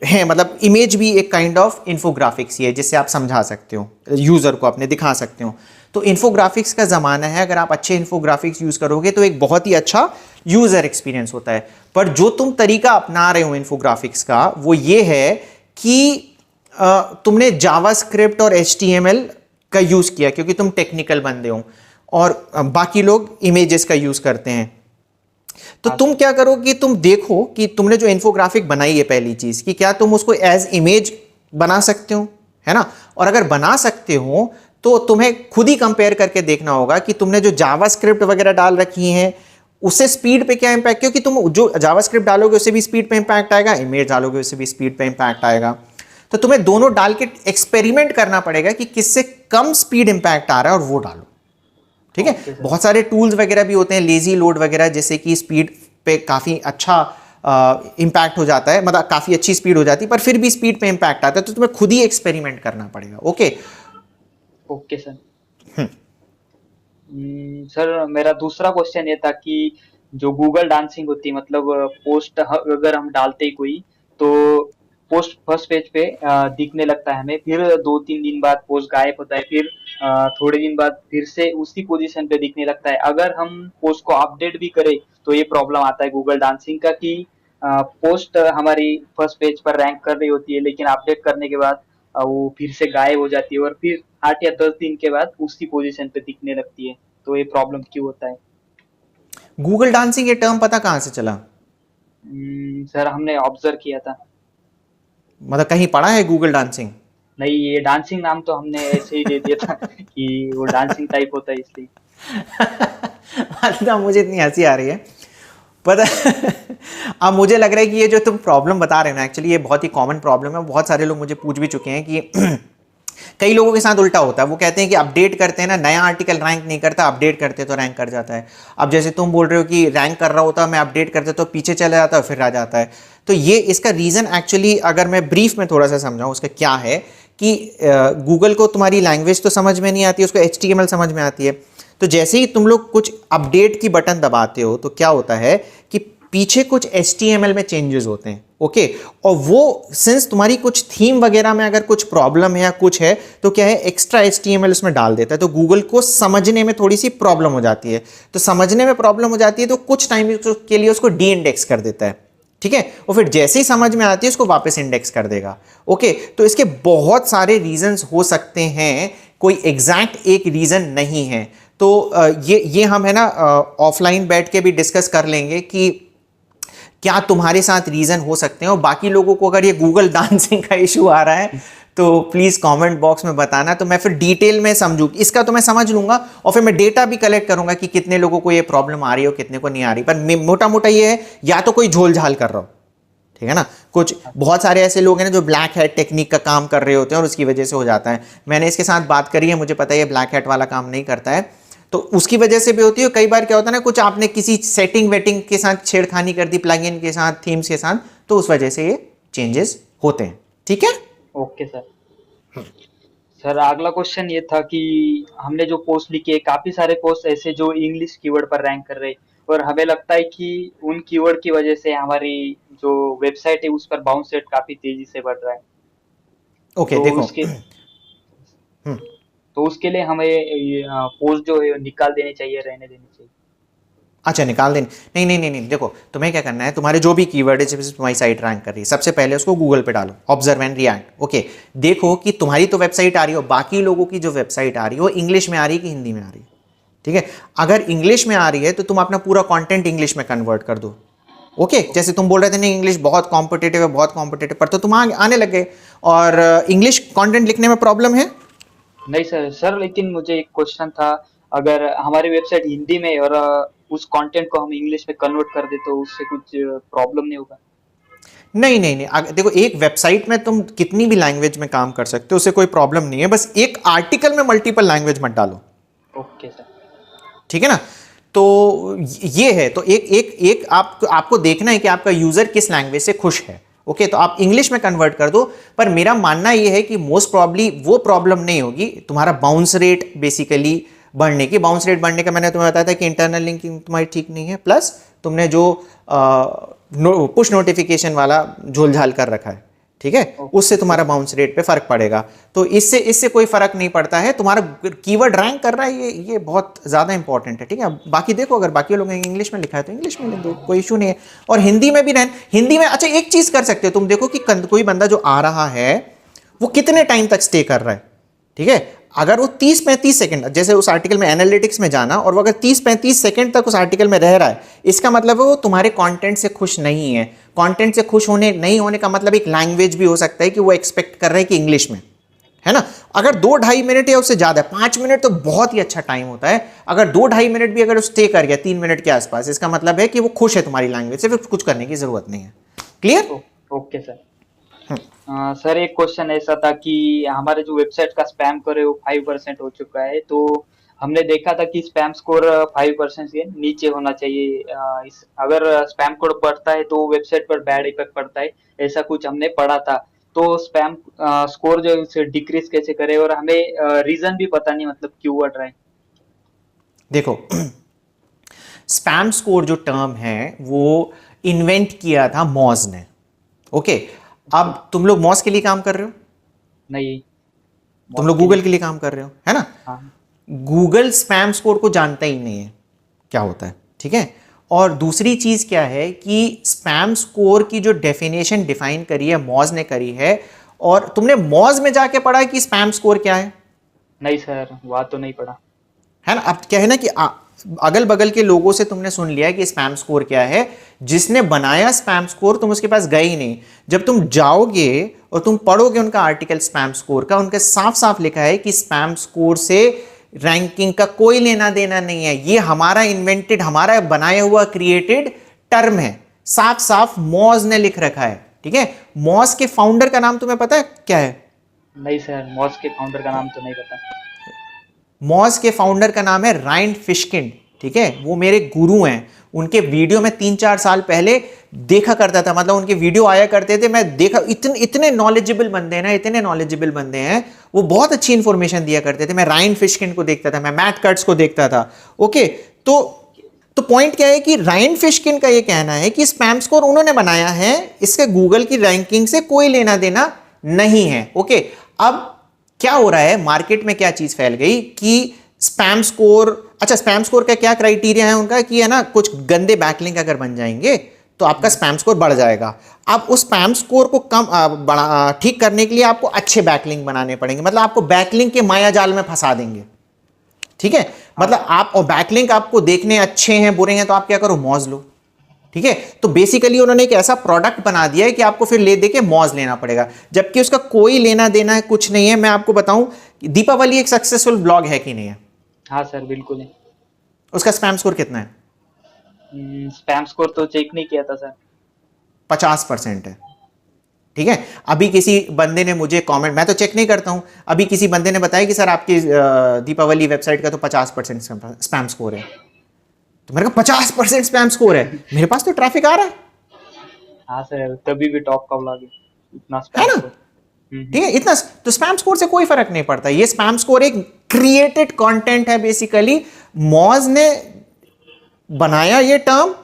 हैं, मतलब इमेज भी एक काइंड ऑफ इन्फोग्राफिक्स ही है जिससे आप समझा सकते हो, यूज़र को अपने दिखा सकते हो। तो इन्फोग्राफिक्स का ज़माना है, अगर आप अच्छे इन्फोग्राफिक्स यूज़ करोगे तो एक बहुत ही अच्छा यूज़र एक्सपीरियंस होता है। पर जो तुम तरीका अपना रहे हो इन्फोग्राफिक्स का वो ये है कि तुमने जावास्क्रिप्ट और HTML का यूज़ किया क्योंकि तुम टेक्निकल बंदे हो, और बाकी लोग इमेजेस का यूज़ करते हैं। तो हाँ तुम सर। क्या करो कि तुम देखो कि तुमने जो इन्फोग्राफिक बनाई है, पहली चीज़ कि क्या तुम उसको एज इमेज बना सकते हो, है ना। और अगर बना सकते हो तो तुम्हें खुद ही कंपेयर करके देखना होगा कि तुमने जो जावास्क्रिप्ट वगैरह डाल रखी हैं उससे स्पीड पे क्या इंपैक्ट, क्योंकि तुम जो जावास्क्रिप्ट डालोगे उससे भी स्पीड पे इंपैक्ट आएगा, इमेज डालोगे उससे भी स्पीड पे इंपैक्ट आएगा। तो तुम्हें दोनों डाल के एक्सपेरिमेंट करना पड़ेगा कि किससे कम स्पीड इंपैक्ट आ रहा है और वो डालो। ठीक है। Okay sir. बहुत सारे टूल्स वगैरह भी होते हैं, लेजी लोड वगैरह, जैसे कि स्पीड पे काफ़ी अच्छा इम्पैक्ट हो जाता है, मतलब काफ़ी अच्छी स्पीड हो जाती है, पर फिर भी स्पीड पे इम्पैक्ट आता है, तो तुम्हें खुद ही एक्सपेरिमेंट करना पड़ेगा। ओके। Okay sir. सर मेरा दूसरा क्वेश्चन ये था कि जो गूगल डांसिंग होती है मतलब पोस्ट अगर हम डालते ही कोई तो पोस्ट फर्स्ट पेज पे दिखने लगता है हमें, फिर 2-3 दिन बाद पोस्ट गायब होता है, फिर थोड़े दिन बाद फिर से उसी पोजीशन पे दिखने लगता है। अगर हम पोस्ट को अपडेट भी करें तो ये प्रॉब्लम आता है गूगल डांसिंग का कि पोस्ट हमारी फर्स्ट पेज पर रैंक कर रही होती है लेकिन अपडेट करने के बाद वो फिर से गायब हो जाती है और फिर 8 या 10 दिन के बाद उसी पोजीशन पे दिखने लगती है। तो ये प्रॉब्लम क्यों होता है? गूगल डांसिंग ये टर्म पता कहाँ से चला? सर हमने ऑब्जर्व किया था। मतलब कहीं पढ़ा है गूगल डांसिंग? नहीं, ये डांसिंग नाम तो हमने ऐसे ही दे दिया था कि वो डांसिंग टाइप होता है इसलिए। मतलब मुझे इतनी हंसी आ रही है, पता अब मुझे लग रहा है कि ये जो तुम प्रॉब्लम बता रहे हो ना, एक्चुअली ये बहुत ही कॉमन प्रॉब्लम है। बहुत सारे लोग मुझे पूछ भी चुके हैं कि कई लोगों के साथ उल्टा होता है, वो कहते हैं कि अपडेट करते हैं ना, नया आर्टिकल रैंक नहीं करता, अपडेट करते तो रैंक कर जाता है। अब जैसे तुम बोल रहे हो कि रैंक कर रहा होता, मैं अपडेट करते तो पीछे चला जाता है, फिर आ जाता है। तो ये इसका रीज़न एक्चुअली अगर मैं ब्रीफ में थोड़ा सा समझाऊँ उसका क्या है कि गूगल को तुम्हारी लैंग्वेज तो समझ में नहीं आती, उसको HTML समझ में आती है। तो जैसे ही तुम लोग कुछ अपडेट की बटन दबाते हो तो क्या होता है कि पीछे कुछ HTML में चेंजेस होते हैं। ओके। और वो सिंस तुम्हारी कुछ थीम वगैरह में अगर कुछ प्रॉब्लम है या कुछ है तो क्या है, एक्स्ट्रा HTML उसमें डाल देता है, तो गूगल को समझने में थोड़ी सी प्रॉब्लम हो जाती है। तो समझने में प्रॉब्लम हो जाती है तो कुछ टाइम के लिए उसको डी इंडेक्स कर देता है। ठीक है। और फिर जैसे ही समझ में आती है उसको वापस इंडेक्स कर देगा। ओके। तो इसके बहुत सारे रीजंस हो सकते हैं, कोई एग्जैक्ट एक रीजन नहीं है। तो ये हम है ना ऑफलाइन बैठ के भी डिस्कस कर लेंगे कि क्या तुम्हारे साथ रीजन हो सकते हैं, और बाकी लोगों को अगर ये गूगल डांसिंग का इशू आ रहा है तो प्लीज कमेंट बॉक्स में बताना, तो मैं फिर डिटेल में समझूँ इसका, तो मैं समझ लूंगा और फिर मैं डेटा भी कलेक्ट करूंगा कि कितने लोगों को ये प्रॉब्लम आ रही है और कितने को नहीं आ रही। पर मोटा मोटा ये है, या तो कोई झोल झाल कर रहा हो, ठीक है ना। कुछ बहुत सारे ऐसे लोग हैं ना जो ब्लैक हैट टेक्निक का काम कर रहे होते हैं और उसकी वजह से हो जाता है। मैंने इसके साथ बात करी है, मुझे पता है ये ब्लैक हैट वाला काम नहीं करता है, तो उसकी वजह से भी होती है। कई बार क्या होता है ना, कुछ आपने किसी सेटिंग वेटिंग के साथ छेड़खानी कर दी, प्लगइन के साथ, थीम्स के साथ, तो उस वजह से ये चेंजेस होते हैं। ठीक है। Okay sir. सर अगला क्वेश्चन ये था कि हमने जो पोस्ट लिखे काफी सारे पोस्ट ऐसे जो इंग्लिश कीवर्ड पर रैंक कर रहे और हमें लगता है कि उन कीवर्ड की वजह से हमारी जो वेबसाइट है उस पर बाउंस रेट काफी तेजी से बढ़ रहा है। ओके तो देखो। उसके तो उसके लिए हमें ये पोस्ट जो है निकाल देनी चाहिए, रहने देनी चाहिए? अच्छा, निकाल दें? नहीं नहीं नहीं नहीं, देखो तुम्हें क्या करना है, तुम्हारे जो भी कीवर्ड है जिससे तुम्हारी साइट रैंक कर रही है, सबसे पहले उसको गूगल पे डालो, ऑब्जर्व एंड रिएक्ट। ओके। देखो कि तुम्हारी तो वेबसाइट आ रही हो, बाकी लोगों की जो वेबसाइट आ रही है वो इंग्लिश में आ रही है कि हिंदी में आ रही है। ठीक है। अगर इंग्लिश में आ रही है तो तुम अपना पूरा कंटेंट इंग्लिश में कन्वर्ट कर दो। ओके। जैसे तुम बोल रहे थे नहीं इंग्लिश बहुत कॉम्पिटेटिव है, बहुत कॉम्पिटेटिव, पर तो तुम आने लग गए, और इंग्लिश कंटेंट लिखने में प्रॉब्लम है। नहीं सर। सर लेकिन मुझे एक क्वेश्चन था, अगर हमारी वेबसाइट हिंदी में और उस कंटेंट को हम इंग्लिश में कन्वर्ट कर दे तो उससे कुछ प्रॉब्लम नहीं होगा? नहीं नहीं नहीं, देखो एक वेबसाइट में तुम कितनी भी लैंग्वेज में काम कर सकते हो, उससे कोई प्रॉब्लम नहीं है, बस एक आर्टिकल में मल्टीपल लैंग्वेज मत डालो। Okay sir. ठीक है ना। तो ये है, तो एक एक एक आपको देखना है कि आपका यूजर किस लैंग्वेज से खुश है। ओके, तो आप इंग्लिश में कन्वर्ट कर दो, पर मेरा मानना ये है कि मोस्ट प्रॉब्ली वो प्रॉब्लम नहीं होगी तुम्हारा बाउंस रेट बेसिकली बढ़ने की। बाउंस रेट बढ़ने का मैंने तुम्हें बताया था कि इंटरनल लिंकिंग तुम्हारी ठीक नहीं है, प्लस तुमने जो पुश नोटिफिकेशन वाला झोलझाल कर रखा है, ठीक है, उससे तुम्हारा बाउंस रेट पे फर्क पड़ेगा। तो इससे इससे कोई फर्क नहीं पड़ता है, तुम्हारा कीवर्ड रैंक कर रहा है, ये बहुत ज्यादा इंपॉर्टेंट है। ठीक है, बाकी देखो, अगर बाकी लोगों ने इंग्लिश में लिखा है तो इंग्लिश में लिख दो, कोई इशू नहीं है। और हिंदी में भी हिंदी में अच्छा एक चीज कर सकते हो तुम, देखो कि कोई बंदा जो आ रहा है वो कितने टाइम तक स्टे कर रहा है। ठीक है, अगर वो 30-35 सेकंड, जैसे उस आर्टिकल में एनालिटिक्स में जाना, और वो अगर 30-35 सेकंड तक उस आर्टिकल में रह रहा है, इसका मतलब है वो तुम्हारे कंटेंट से खुश नहीं है। कंटेंट से खुश होने नहीं होने का मतलब एक लैंग्वेज भी हो सकता है कि वो एक्सपेक्ट कर रहा है कि इंग्लिश में, है ना। अगर 2-2.5 मिनट या उससे ज्यादा, 5 मिनट तो बहुत ही अच्छा टाइम होता है, अगर 2-2.5 मिनट भी अगर स्टे कर गया 3 मिनट के आसपास, इसका मतलब है कि वो खुश है तुम्हारी लैंग्वेज से, फिर कुछ करने की जरूरत नहीं है। क्लियर? Okay sir. सर एक क्वेश्चन ऐसा था कि हमारे जो वेबसाइट का स्पैम स्कोर है वो 5% हो चुका है, तो हमने देखा था कि स्पैम स्कोर 5% से नीचे होना चाहिए। अगर स्पैम कोड बढ़ता है तो वेबसाइट पर बैड इफेक्ट पड़ता है, ऐसा कुछ हमने पढ़ा था। तो स्पैम स्कोर जो है उसे डिक्रीज कैसे करें, और हमें रीजन भी पता नहीं मतलब क्यों बढ़ रहा है। देखो स्पैम स्कोर जो टर्म है वो इन्वेंट किया था मॉज ने। ओके, अब तुम लोग मॉज के लिए काम कर रहे हो, नहीं। तुम लोग गूगल के लिए काम कर रहे हो, है ना। हाँ। गूगल स्पैम स्कोर को जानता ही नहीं है क्या होता है, ठीक है। और दूसरी चीज क्या है कि स्पैम स्कोर की जो डेफिनेशन डिफाइन करी है मॉज ने करी है, और तुमने मॉज में जाके पढ़ा कि स्पैम स्कोर क्या है? नहीं सर, वह तो नहीं पढ़ा। है ना। अब क्या है ना कि अगल बगल के लोगों से तुमने सुन लिया कि स्पैम स्कोर क्या है, जिसने बनाया स्पैम स्कोर तुम उसके पास गए ही नहीं। जब तुम जाओगे और तुम पढ़ोगे उनका आर्टिकल स्पैम स्कोर का, उनके साफ साफ लिखा है कि स्पैम स्कोर से रैंकिंग का कोई लेना देना नहीं है, ये हमारा इन्वेंटेड, हमारा बनाया हुआ क्रिएटेड टर्म है। साफ साफ मॉज ने लिख रखा है, ठीक है। मॉज के फाउंडर का नाम तुम्हें पता है क्या है? नहीं सर, मॉस के फाउंडर का नाम तो नहीं पता। मॉज के फाउंडर का नाम है रायन फिशकिंड, ठीक है। वो मेरे गुरु हैं, उनके वीडियो में 3-4 साल पहले देखा करता था, मतलब उनके वीडियो आया करते थे, मैं देखा। इतने नॉलेजेबल बंदे हैं ना, इतने नॉलेजेबल बंदे हैं, वो बहुत अच्छी इंफॉर्मेशन दिया करते थे। मैं रायन फिशकिंड को देखता था, मैं मैट कट्स को देखता था। ओके, तो पॉइंट क्या है कि रायन फिशकिंड का ये कहना है कि स्पैम स्कोर उन्होंने बनाया है, इसके गूगल की रैंकिंग से कोई लेना देना नहीं है। ओके, अब क्या हो रहा है मार्केट में, क्या चीज फैल गई कि स्पैम स्कोर, अच्छा स्पैम स्कोर का क्या क्राइटेरिया है उनका कि है ना, कुछ गंदे बैकलिंक अगर बन जाएंगे तो आपका स्पैम स्कोर बढ़ जाएगा। अब उस स्पैम स्कोर को ठीक करने के लिए आपको अच्छे बैकलिंक बनाने पड़ेंगे, मतलब आपको बैकलिंक के माया जाल में फंसा देंगे, ठीक है। मतलब आप, और बैकलिंक आपको देखने अच्छे हैं बुरे हैं, तो आप क्या करो, मॉज लो, ठीक है। तो बेसिकली उन्होंने एक ऐसा प्रोडक्ट बना दिया है कि आपको फिर ले दे के मॉज लेना पड़ेगा, जबकि उसका कोई लेना देना है कुछ नहीं है। मैं आपको बताऊं, दीपावली एक सक्सेसफुल ब्लॉग है कि नहीं है? हाँ सर, बिल्कुल है। उसका स्पैम स्कोर कितना है? स्पैम स्कोर तो चेक नहीं किया था सर। 50% है, ठीक है। अभी किसी बंदे ने मुझे कमेंट, मैं तो चेक नहीं करता हूं, अभी किसी बंदे ने बताया कि सर आपकी दीपावली वेबसाइट का तो 50% स्पैम स्कोर है। तो मेरे को 50% स्पैम स्कोर है, मेरे पास तो ट्रैफिक आ रहा है हाँ सर, तभी भी टॉप का ब्लॉग है, इतना है स्पैम ना, स्कोर। ठीक है। इतना तो स्पैम स्कोर से कोई फर्क नहीं पड़ता, ये स्पैम स्कोर एक क्रिएटेड कंटेंट है बेसिकली। मॉज ने बनाया ये टर्म,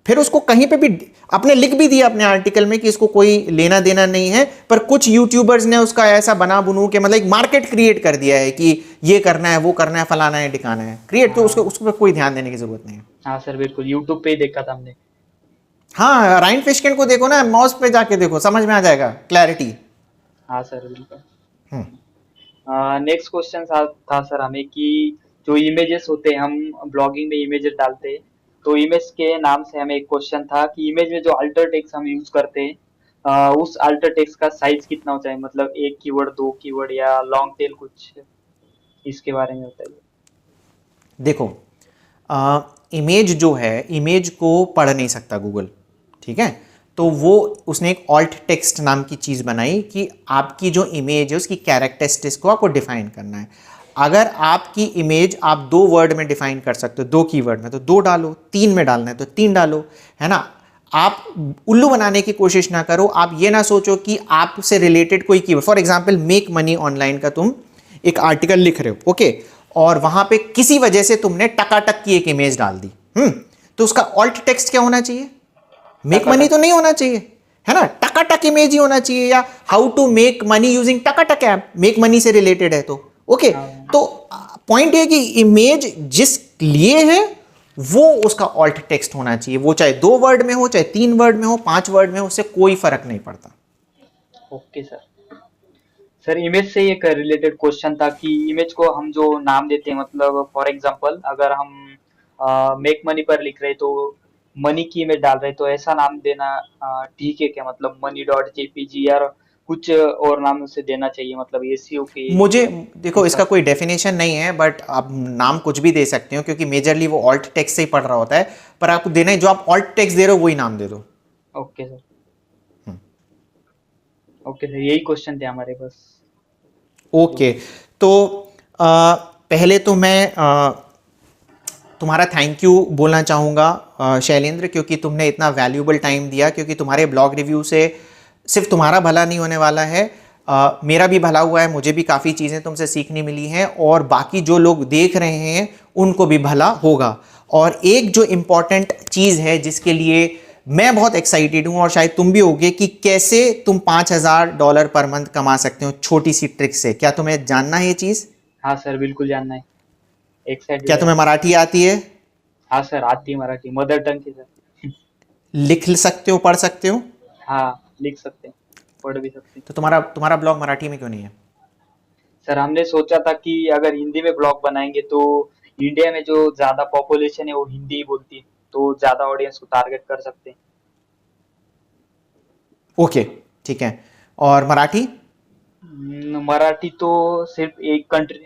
फिर उसको कहीं पे भी आपने लिख भी दिया अपने आर्टिकल में कि इसको कोई लेना देना नहीं है, पर कुछ यूट्यूबर्स ने उसका ऐसा बना बुनू के मतलब एक मार्केट क्रिएट कर दिया है कि ये करना है, वो करना है, फलाना है, ढिकाना है, क्रिएट। तो उसको पर कोई ध्यान देने की जरूरत नहीं है। हाँ सर, बिल्कुल यूट्यूब पे ही देखा था हमने। हाँ, राइन फिशकिन को देखो ना, मॉज पे जाके देखो, समझ में आ जाएगा, क्लैरिटी। हाँ सर, बिल्कुल। नेक्स्ट क्वेश्चन था सर हमें कि जो इमेजेस होते हैं, हम ब्लॉगिंग में इमेजेस डालते हैं, तो इमेज के नाम से हमें एक क्वेश्चन था कि इमेज में जो अल्टर टेक्स्ट हम यूज करते हैं, उस अल्टर टेक्स्ट का साइज कितना हो चाहिए, मतलब एक कीवर्ड, दो कीवर्ड, या लॉन्ग टेल, कुछ इसके बारे में बताइए। देखो इमेज जो है, इमेज को पढ़ नहीं सकता गूगल, ठीक है। तो वो उसने एक ऑल्ट टेक्स्ट नाम की चीज़ बनाई कि आपकी जो इमेज है उसकी कैरेक्टरिस्टिक्स को आपको डिफाइन करना है। अगर आपकी इमेज आप 2 वर्ड में डिफाइन कर सकते हो, 2 कीवर्ड में, तो 2 डालो, 3 में डालना है तो 3 डालो, है ना। आप उल्लू बनाने की कोशिश ना करो। आप ये ना सोचो कि आपसे रिलेटेड कोई keyword, for example make money online का तुम एक आर्टिकल लिख रहे हो, ओके, और वहां पे किसी वजह से तुमने टकाटक की एक इमेज डाल दी, तो उसका ऑल्ट टेक्स्ट क्या होना चाहिए? मेक मनी तो नहीं होना चाहिए, है ना, टकाटक इमेज ही होना चाहिए, या how to make money using Takatak app, make money से रिलेटेड है तो ओके। तो पॉइंट ये कि इमेज जिस लिए है वो उसका ऑल्ट टेक्स्ट होना चाहिए, वो चाहे 2 वर्ड में हो, चाहे 3 वर्ड में हो, 5 वर्ड में हो, उससे कोई फर्क नहीं पड़ता। Okay sir. सर इमेज से एक रिलेटेड क्वेश्चन था कि इमेज को हम जो नाम देते हैं, मतलब फॉर एग्जांपल अगर हम मेक मनी पर लिख रहे तो मनी की इमेज डाल रहे तो ऐसा नाम देना ठीक है क्या? मतलब मनी डॉट जेपीजी या कुछ और नाम से देना चाहिए, मतलब एसईओ के मुझे देखो इसका अनुसार? कोई डेफिनेशन नहीं है, बट आप नाम कुछ भी दे सकते हो क्योंकि मेजरली वो ऑल्ट टेक्स्ट से ही पढ़ रहा होता है, पर आपको देना है जो आप ऑल्ट टेक्स्ट दे रहे हो वही नाम दे दो। Okay sir. ओके सर, यही क्वेश्चन थे हमारे पास। ओके, तो पहले तो मैं तुम्हारा थैंक यू बोलना चाहूँगा शैलेंद्र, क्योंकि तुमने इतना वैल्यूबल टाइम दिया, क्योंकि तुम्हारे ब्लॉग रिव्यू से सिर्फ तुम्हारा भला नहीं होने वाला है, मेरा भी भला हुआ है, मुझे भी काफ़ी चीज़ें तुमसे सीखने मिली हैं और बाकी जो लोग देख रहे हैं उनको भी भला होगा। और एक जो इम्पॉर्टेंट चीज़ है जिसके लिए मैं बहुत एक्साइटेड हूँ और शायद तुम भी होगे, कि कैसे तुम $5000 पर मंथ कमा सकते हो छोटी सी ट्रिक से। क्या तुम्हें जानना है ये चीज़? हाँ सर, बिल्कुल जानना है, एक्साइटेड क्या है। तुम्हें मराठी आती है? हाँ सर, आती है मराठी, मदर टंग की सर। लिख सकते हो, पढ़ सकते हो? हाँ, लिख सकते हैं, पढ़ भी सकते हैं। तो तुम्हारा तुम्हारा ब्लॉग मराठी में क्यों नहीं है? सर हमने सोचा था कि अगर हिंदी में ब्लॉग बनाएंगे तो इंडिया में जो ज्यादा पॉपुलेशन है वो हिंदी ही बोलती है, तो ज्यादा ऑडियंस को टारगेट कर सकते हैं। ओके, ठीक है। और मराठी? मराठी तो सिर्फ एक कंट्री,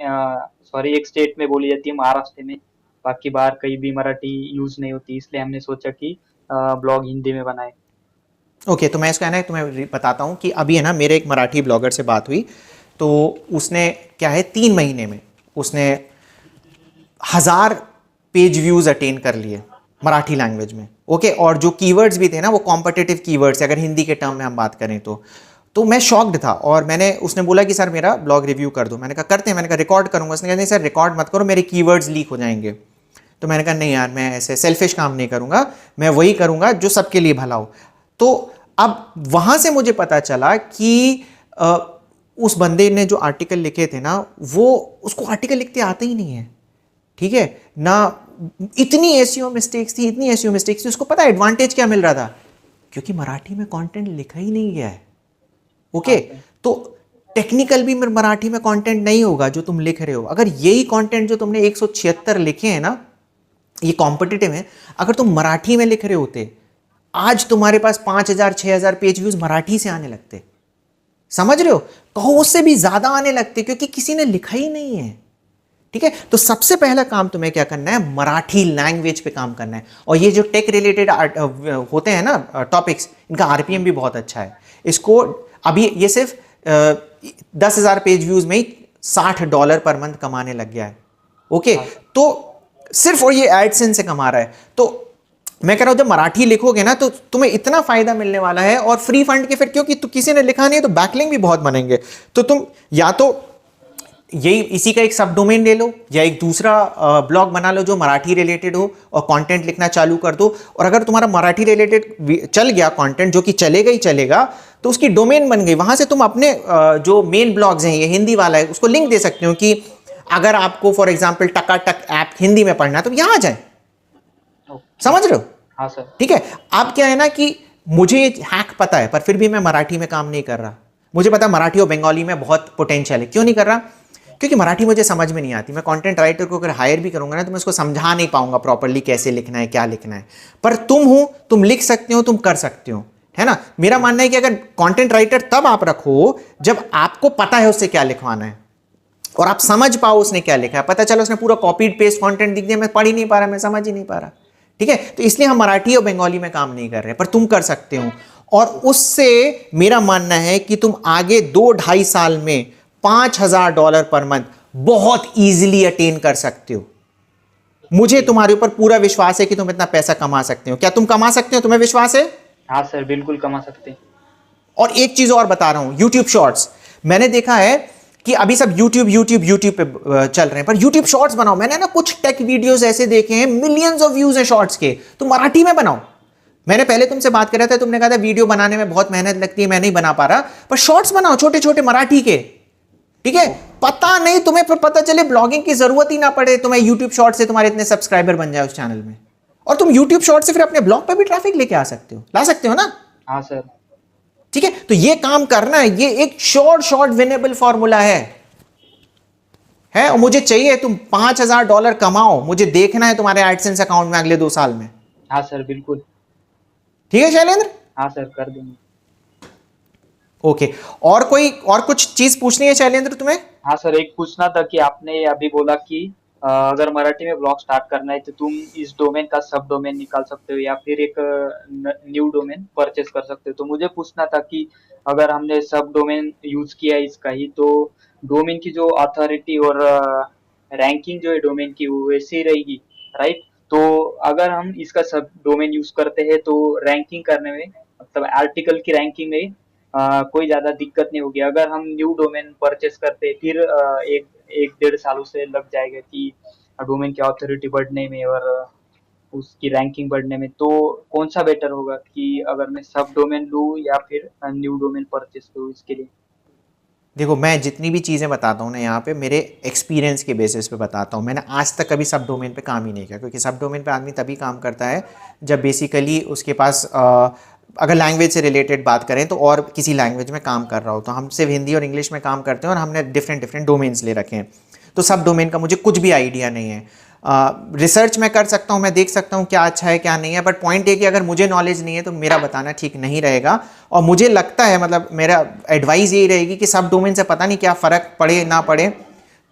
सॉरी, एक स्टेट में बोली जाती है, महाराष्ट्र में। बाकी बाहर कहीं भी मराठी यूज नहीं होती, इसलिए हमने सोचा कि ब्लॉग हिंदी में बनाए। ओके, तो मैं इसका है ना तुम्हें बताता हूँ कि अभी है ना मेरे एक मराठी ब्लॉगर से बात हुई, तो उसने क्या है 3 महीने में उसने 1000 पेज व्यूज़ अटेन कर लिए मराठी लैंग्वेज में, ओके। और जो कीवर्ड्स भी थे ना वो कॉम्पिटिटिव कीवर्ड्स, अगर हिंदी के टर्म में हम बात करें तो मैं शॉक्ड था। और उसने बोला कि सर मेरा ब्लॉग रिव्यू कर दो। मैंने कहा करते हैं, मैंने कहा रिकॉर्ड करूँगा। उसने कहा नहीं सर रिकॉर्ड मत करो, मेरे कीवर्ड्स लीक हो जाएंगे। तो मैंने कहा नहीं यार, मैं ऐसे सेल्फिश काम नहीं करूँगा, मैं वही करूँगा जो सबके लिए भला हो। तो अब वहाँ से मुझे पता चला कि उस बंदे ने जो आर्टिकल लिखे थे ना, वो उसको आर्टिकल लिखते आते ही नहीं है, ठीक है ना। इतनी एसईओ मिस्टेक्स थी, इतनी एसईओ मिस्टेक्स थी। उसको पता है एडवांटेज क्या मिल रहा था? क्योंकि मराठी में कंटेंट लिखा ही नहीं गया है, ओके। तो टेक्निकल भी मराठी में कंटेंट नहीं होगा जो तुम लिख रहे हो। अगर यही कंटेंट जो तुमने 176 लिखे हैं ना, ये कॉम्पिटिटिव है, अगर तुम मराठी में लिख रहे होते, आज तुम्हारे पास 5000 6000 पेज व्यूज मराठी से आने लगते। समझ रहे हो? कहो उससे भी ज्यादा आने लगते, क्योंकि किसी ने लिखा ही नहीं है, ठीक है। तो सबसे पहला काम तुम्हें क्या करना है, मराठी लैंग्वेज पे काम करना है। और ये जो टेक रिलेटेड होते हैं ना टॉपिक्स, इनका आरपीएम भी बहुत अच्छा है। इसको अभी ये सिर्फ 10,000 पेज व्यूज में ही $60 पर मंथ कमाने लग गया है, ओके। तो सिर्फ और ये एडसेंस से कमा रहा है। तो मैं कह रहा हूं जब मराठी लिखोगे ना तो तुम्हें इतना फायदा मिलने वाला है, और फ्री फंड के फिर, क्योंकि तो किसी ने लिखा नहीं है तो बैकलिंक भी बहुत बनेंगे। तो तुम या तो यही इसी का एक सब डोमेन ले लो, या एक दूसरा ब्लॉग बना लो जो मराठी रिलेटेड हो और कंटेंट लिखना चालू कर दो। और अगर तुम्हारा मराठी रिलेटेड चल गया कंटेंट, जो कि चलेगा ही चलेगा, तो उसकी डोमेन बन गई। वहां से तुम अपने जो मेन ब्लॉग्स हैं, ये हिंदी वाला है, उसको लिंक दे सकते हो कि अगर आपको for example Takatak app Hindi में पढ़ना है तो यहां आ जाए। समझ रहे हो? हाँ सर। ठीक है। अब क्या है ना कि मुझे हैक पता है, पर फिर भी मैं मराठी में काम नहीं कर रहा। मुझे पता है मराठी और बंगाली में बहुत पोटेंशियल है। क्यों नहीं कर रहा? क्योंकि मराठी मुझे समझ में नहीं आती। मैं कंटेंट राइटर को अगर हायर भी करूंगा ना तो मैं उसको समझा नहीं पाऊंगा प्रॉपर्ली कैसे लिखना है, क्या लिखना है। पर तुम हो, तुम लिख सकते हो, तुम कर सकते हो, है ना। मेरा मानना है कि अगर कंटेंट राइटर तब आप रखो जब आपको पता है उससे क्या लिखवाना है और आप समझ पाओ उसने क्या लिखा है। पता चला उसने पूरा कॉपीड पेस्ट कंटेंट दिख दिया, मैं पढ़ ही नहीं पा रहा, मैं समझ ही नहीं पा रहा, ठीक है, तो इसलिए हम मराठी और बंगाली में काम नहीं कर रहे, पर तुम कर सकते हो। और उससे मेरा मानना है कि तुम आगे 2-2.5 साल में $5,000 पर मंथ बहुत इजीली अटेन कर सकते हो। मुझे तुम्हारे ऊपर पूरा विश्वास है कि तुम इतना पैसा कमा सकते हो। क्या तुम कमा सकते हो? तुम्हें विश्वास है? हाँ सर, बिल्कुल कमा सकते हैं। और एक चीज और बता रहा हूं, YouTube शॉर्ट्स। मैंने देखा है कि अभी सब YouTube पे चल रहे हैं, पर YouTube शॉर्ट्स बनाओ। मैंने ना कुछ टेक वीडियोस ऐसे देखे हैं, मिलियंस ऑफ व्यूज हैं शॉर्ट्स के, तुम मराठी में बनाओ। मैंने पहले तुमसे बात कर रहा था, तुमने कहा था वीडियो बनाने में बहुत मेहनत लगती है, मैं नहीं बना पा रहा, पर शॉर्ट्स बनाओ छोटे छोटे मराठी के, ठीक है? पता नहीं तुम्हें, फिर पता चले ब्लॉगिंग की जरूरत ही ना पड़े, तुम्हें यूट्यूब शॉर्ट से तुम्हारे इतने सब्सक्राइबर बन जाए उस चैनल में, और तुम यूट्यूब शॉर्ट से फिर अपने ब्लॉग पे भी ट्रैफिक लेके आ सकते हो, ला सकते हो ना? हाँ सर। ठीक है, तो ये काम करना है, ये एक शॉर्ट विनेबल फॉर्मूला है। और मुझे चाहिए तुम $5,000 कमाओ, मुझे देखना है तुम्हारे एडसेंस अकाउंट में अगले 2 साल में। हाँ सर, बिल्कुल। ठीक है शैलेंद्र? हाँ सर, कर देंगे। ओके, और कुछ चीज पूछनी है शैलेंद्र तुम्हें? हाँ सर, एक पूछना था कि आपने अभी बोला कि अगर मराठी में ब्लॉग स्टार्ट करना है तो तुम इस डोमेन का सब डोमेन निकाल सकते हो या फिर एक न्यू डोमेन परचेस कर सकते हो। तो मुझे पूछना था कि अगर हमने सब डोमेन यूज किया इसका ही, तो डोमेन की जो अथॉरिटी और रैंकिंग जो है डोमेन की वो वैसी ही रहेगी, राइट? तो अगर हम इसका सब डोमेन यूज करते हैं तो रैंकिंग करने में, मतलब आर्टिकल की रैंकिंग में कोई ज्यादा दिक्कत नहीं होगी। अगर हम न्यू डोमेन परचेस करते हैं फिर एक 1-1.5 साल उसे लग जाएगा कि डोमेन की अथॉरिटी बढ़ने में और उसकी रैंकिंग बढ़ने में। तो कौन सा बेटर होगा कि अगर मैं सब डोमेन लूँ या फिर न्यू डोमेन परचेस करूँ इसके लिए? देखो, मैं जितनी भी चीज़ें बताता हूँ ना यहाँ पे, मेरे एक्सपीरियंस के बेसिस पे बताता हूँ। मैंने आज तक कभी सब डोमेन पे काम ही नहीं किया, क्योंकि सब डोमेन पे आदमी तभी काम करता है जब बेसिकली उसके पास अगर लैंग्वेज से रिलेटेड बात करें तो और किसी लैंग्वेज में काम कर रहा हो। तो हम सिर्फ हिंदी और इंग्लिश में काम करते हैं और हमने डिफरेंट डोमेन्स ले रखे हैं। तो सब डोमेन का मुझे कुछ भी आइडिया नहीं है। रिसर्च मैं कर सकता हूँ, मैं देख सकता हूँ क्या अच्छा है क्या नहीं है, बट पॉइंट ये कि अगर मुझे नॉलेज नहीं है तो मेरा बताना ठीक नहीं रहेगा। और मुझे लगता है, मतलब मेरा एडवाइस यही रहेगी कि सब डोमेन से पता नहीं क्या फ़र्क पड़े ना पड़े,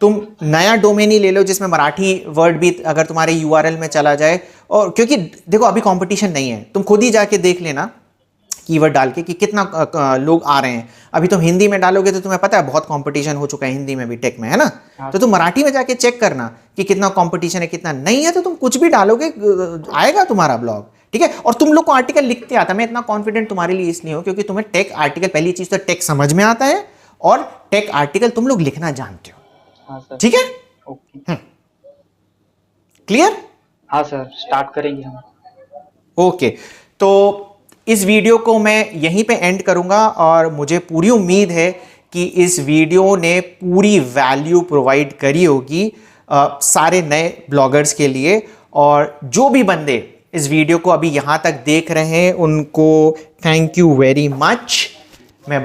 तुम नया डोमेन ही ले लो जिसमें मराठी वर्ड भी अगर तुम्हारे यूआरएल में चला जाए। और क्योंकि देखो अभी कंपटीशन नहीं है, तुम खुद ही जाके देख लेना कीवर्ड डाल के कि कितना लोग आ रहे हैं। अभी तुम हिंदी में डालोगे तो तुम्हें पता है बहुत कंपटीशन हो चुका है हिंदी में भी, टेक में, है ना? तो तुम मराठी में जाके चेक करना कि कितना कंपटीशन है कितना नहीं है, तो तुम कुछ भी डालोगे आएगा तुम्हारा ब्लॉग, ठीक है? और तुम लोग को आर्टिकल लिखते आता है। मैं इतना कॉन्फिडेंट तुम्हारे लिए इसलिए हूँ क्योंकि तुम्हें टेक आर्टिकल, पहली चीज तो टेक समझ में आता है और टेक आर्टिकल तुम लोग लिखना जानते हो। हाँ सर। ठीक है, ओके। क्लियर? हाँ सर, स्टार्ट करेंगे हम। ओके, तो इस वीडियो को मैं यहीं पे एंड करूंगा और मुझे पूरी उम्मीद है कि इस वीडियो ने पूरी वैल्यू प्रोवाइड करी होगी सारे नए ब्लॉगर्स के लिए। और जो भी बंदे इस वीडियो को अभी यहाँ तक देख रहे हैं उनको थैंक यू वेरी मच। मैं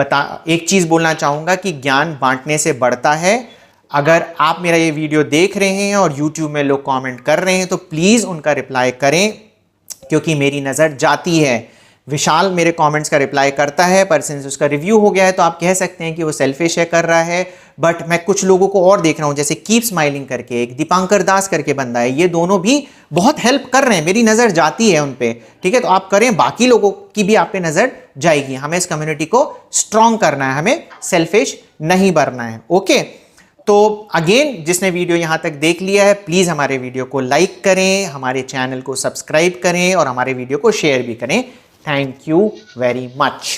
एक चीज़ बोलना चाहूँगा कि ज्ञान बांटने से बढ़ता है। अगर आप मेरा ये वीडियो देख रहे हैं और YouTube में लोग कमेंट कर रहे हैं तो प्लीज़ उनका रिप्लाई करें, क्योंकि मेरी नज़र जाती है। विशाल मेरे कमेंट्स का रिप्लाई करता है, पर सिंस उसका रिव्यू हो गया है तो आप कह सकते हैं कि वो सेल्फिश है, कर रहा है। बट मैं कुछ लोगों को और देख रहा हूँ, जैसे कीप स्माइलिंग करके एक दीपांकर दास करके बंदा है, ये दोनों भी बहुत हेल्प कर रहे हैं, मेरी नज़र जाती है उन पे, ठीक है? तो आप करें, बाकी लोगों की भी आप पे नज़र जाएगी। हमें इस कम्युनिटी को स्ट्रॉन्ग करना है, हमें सेल्फिश नहीं बनना है। ओके, तो अगेन जिसने वीडियो यहाँ तक देख लिया है प्लीज़ हमारे वीडियो को लाइक करें, हमारे चैनल को सब्सक्राइब करें और हमारे वीडियो को शेयर भी करें। Thank you very much.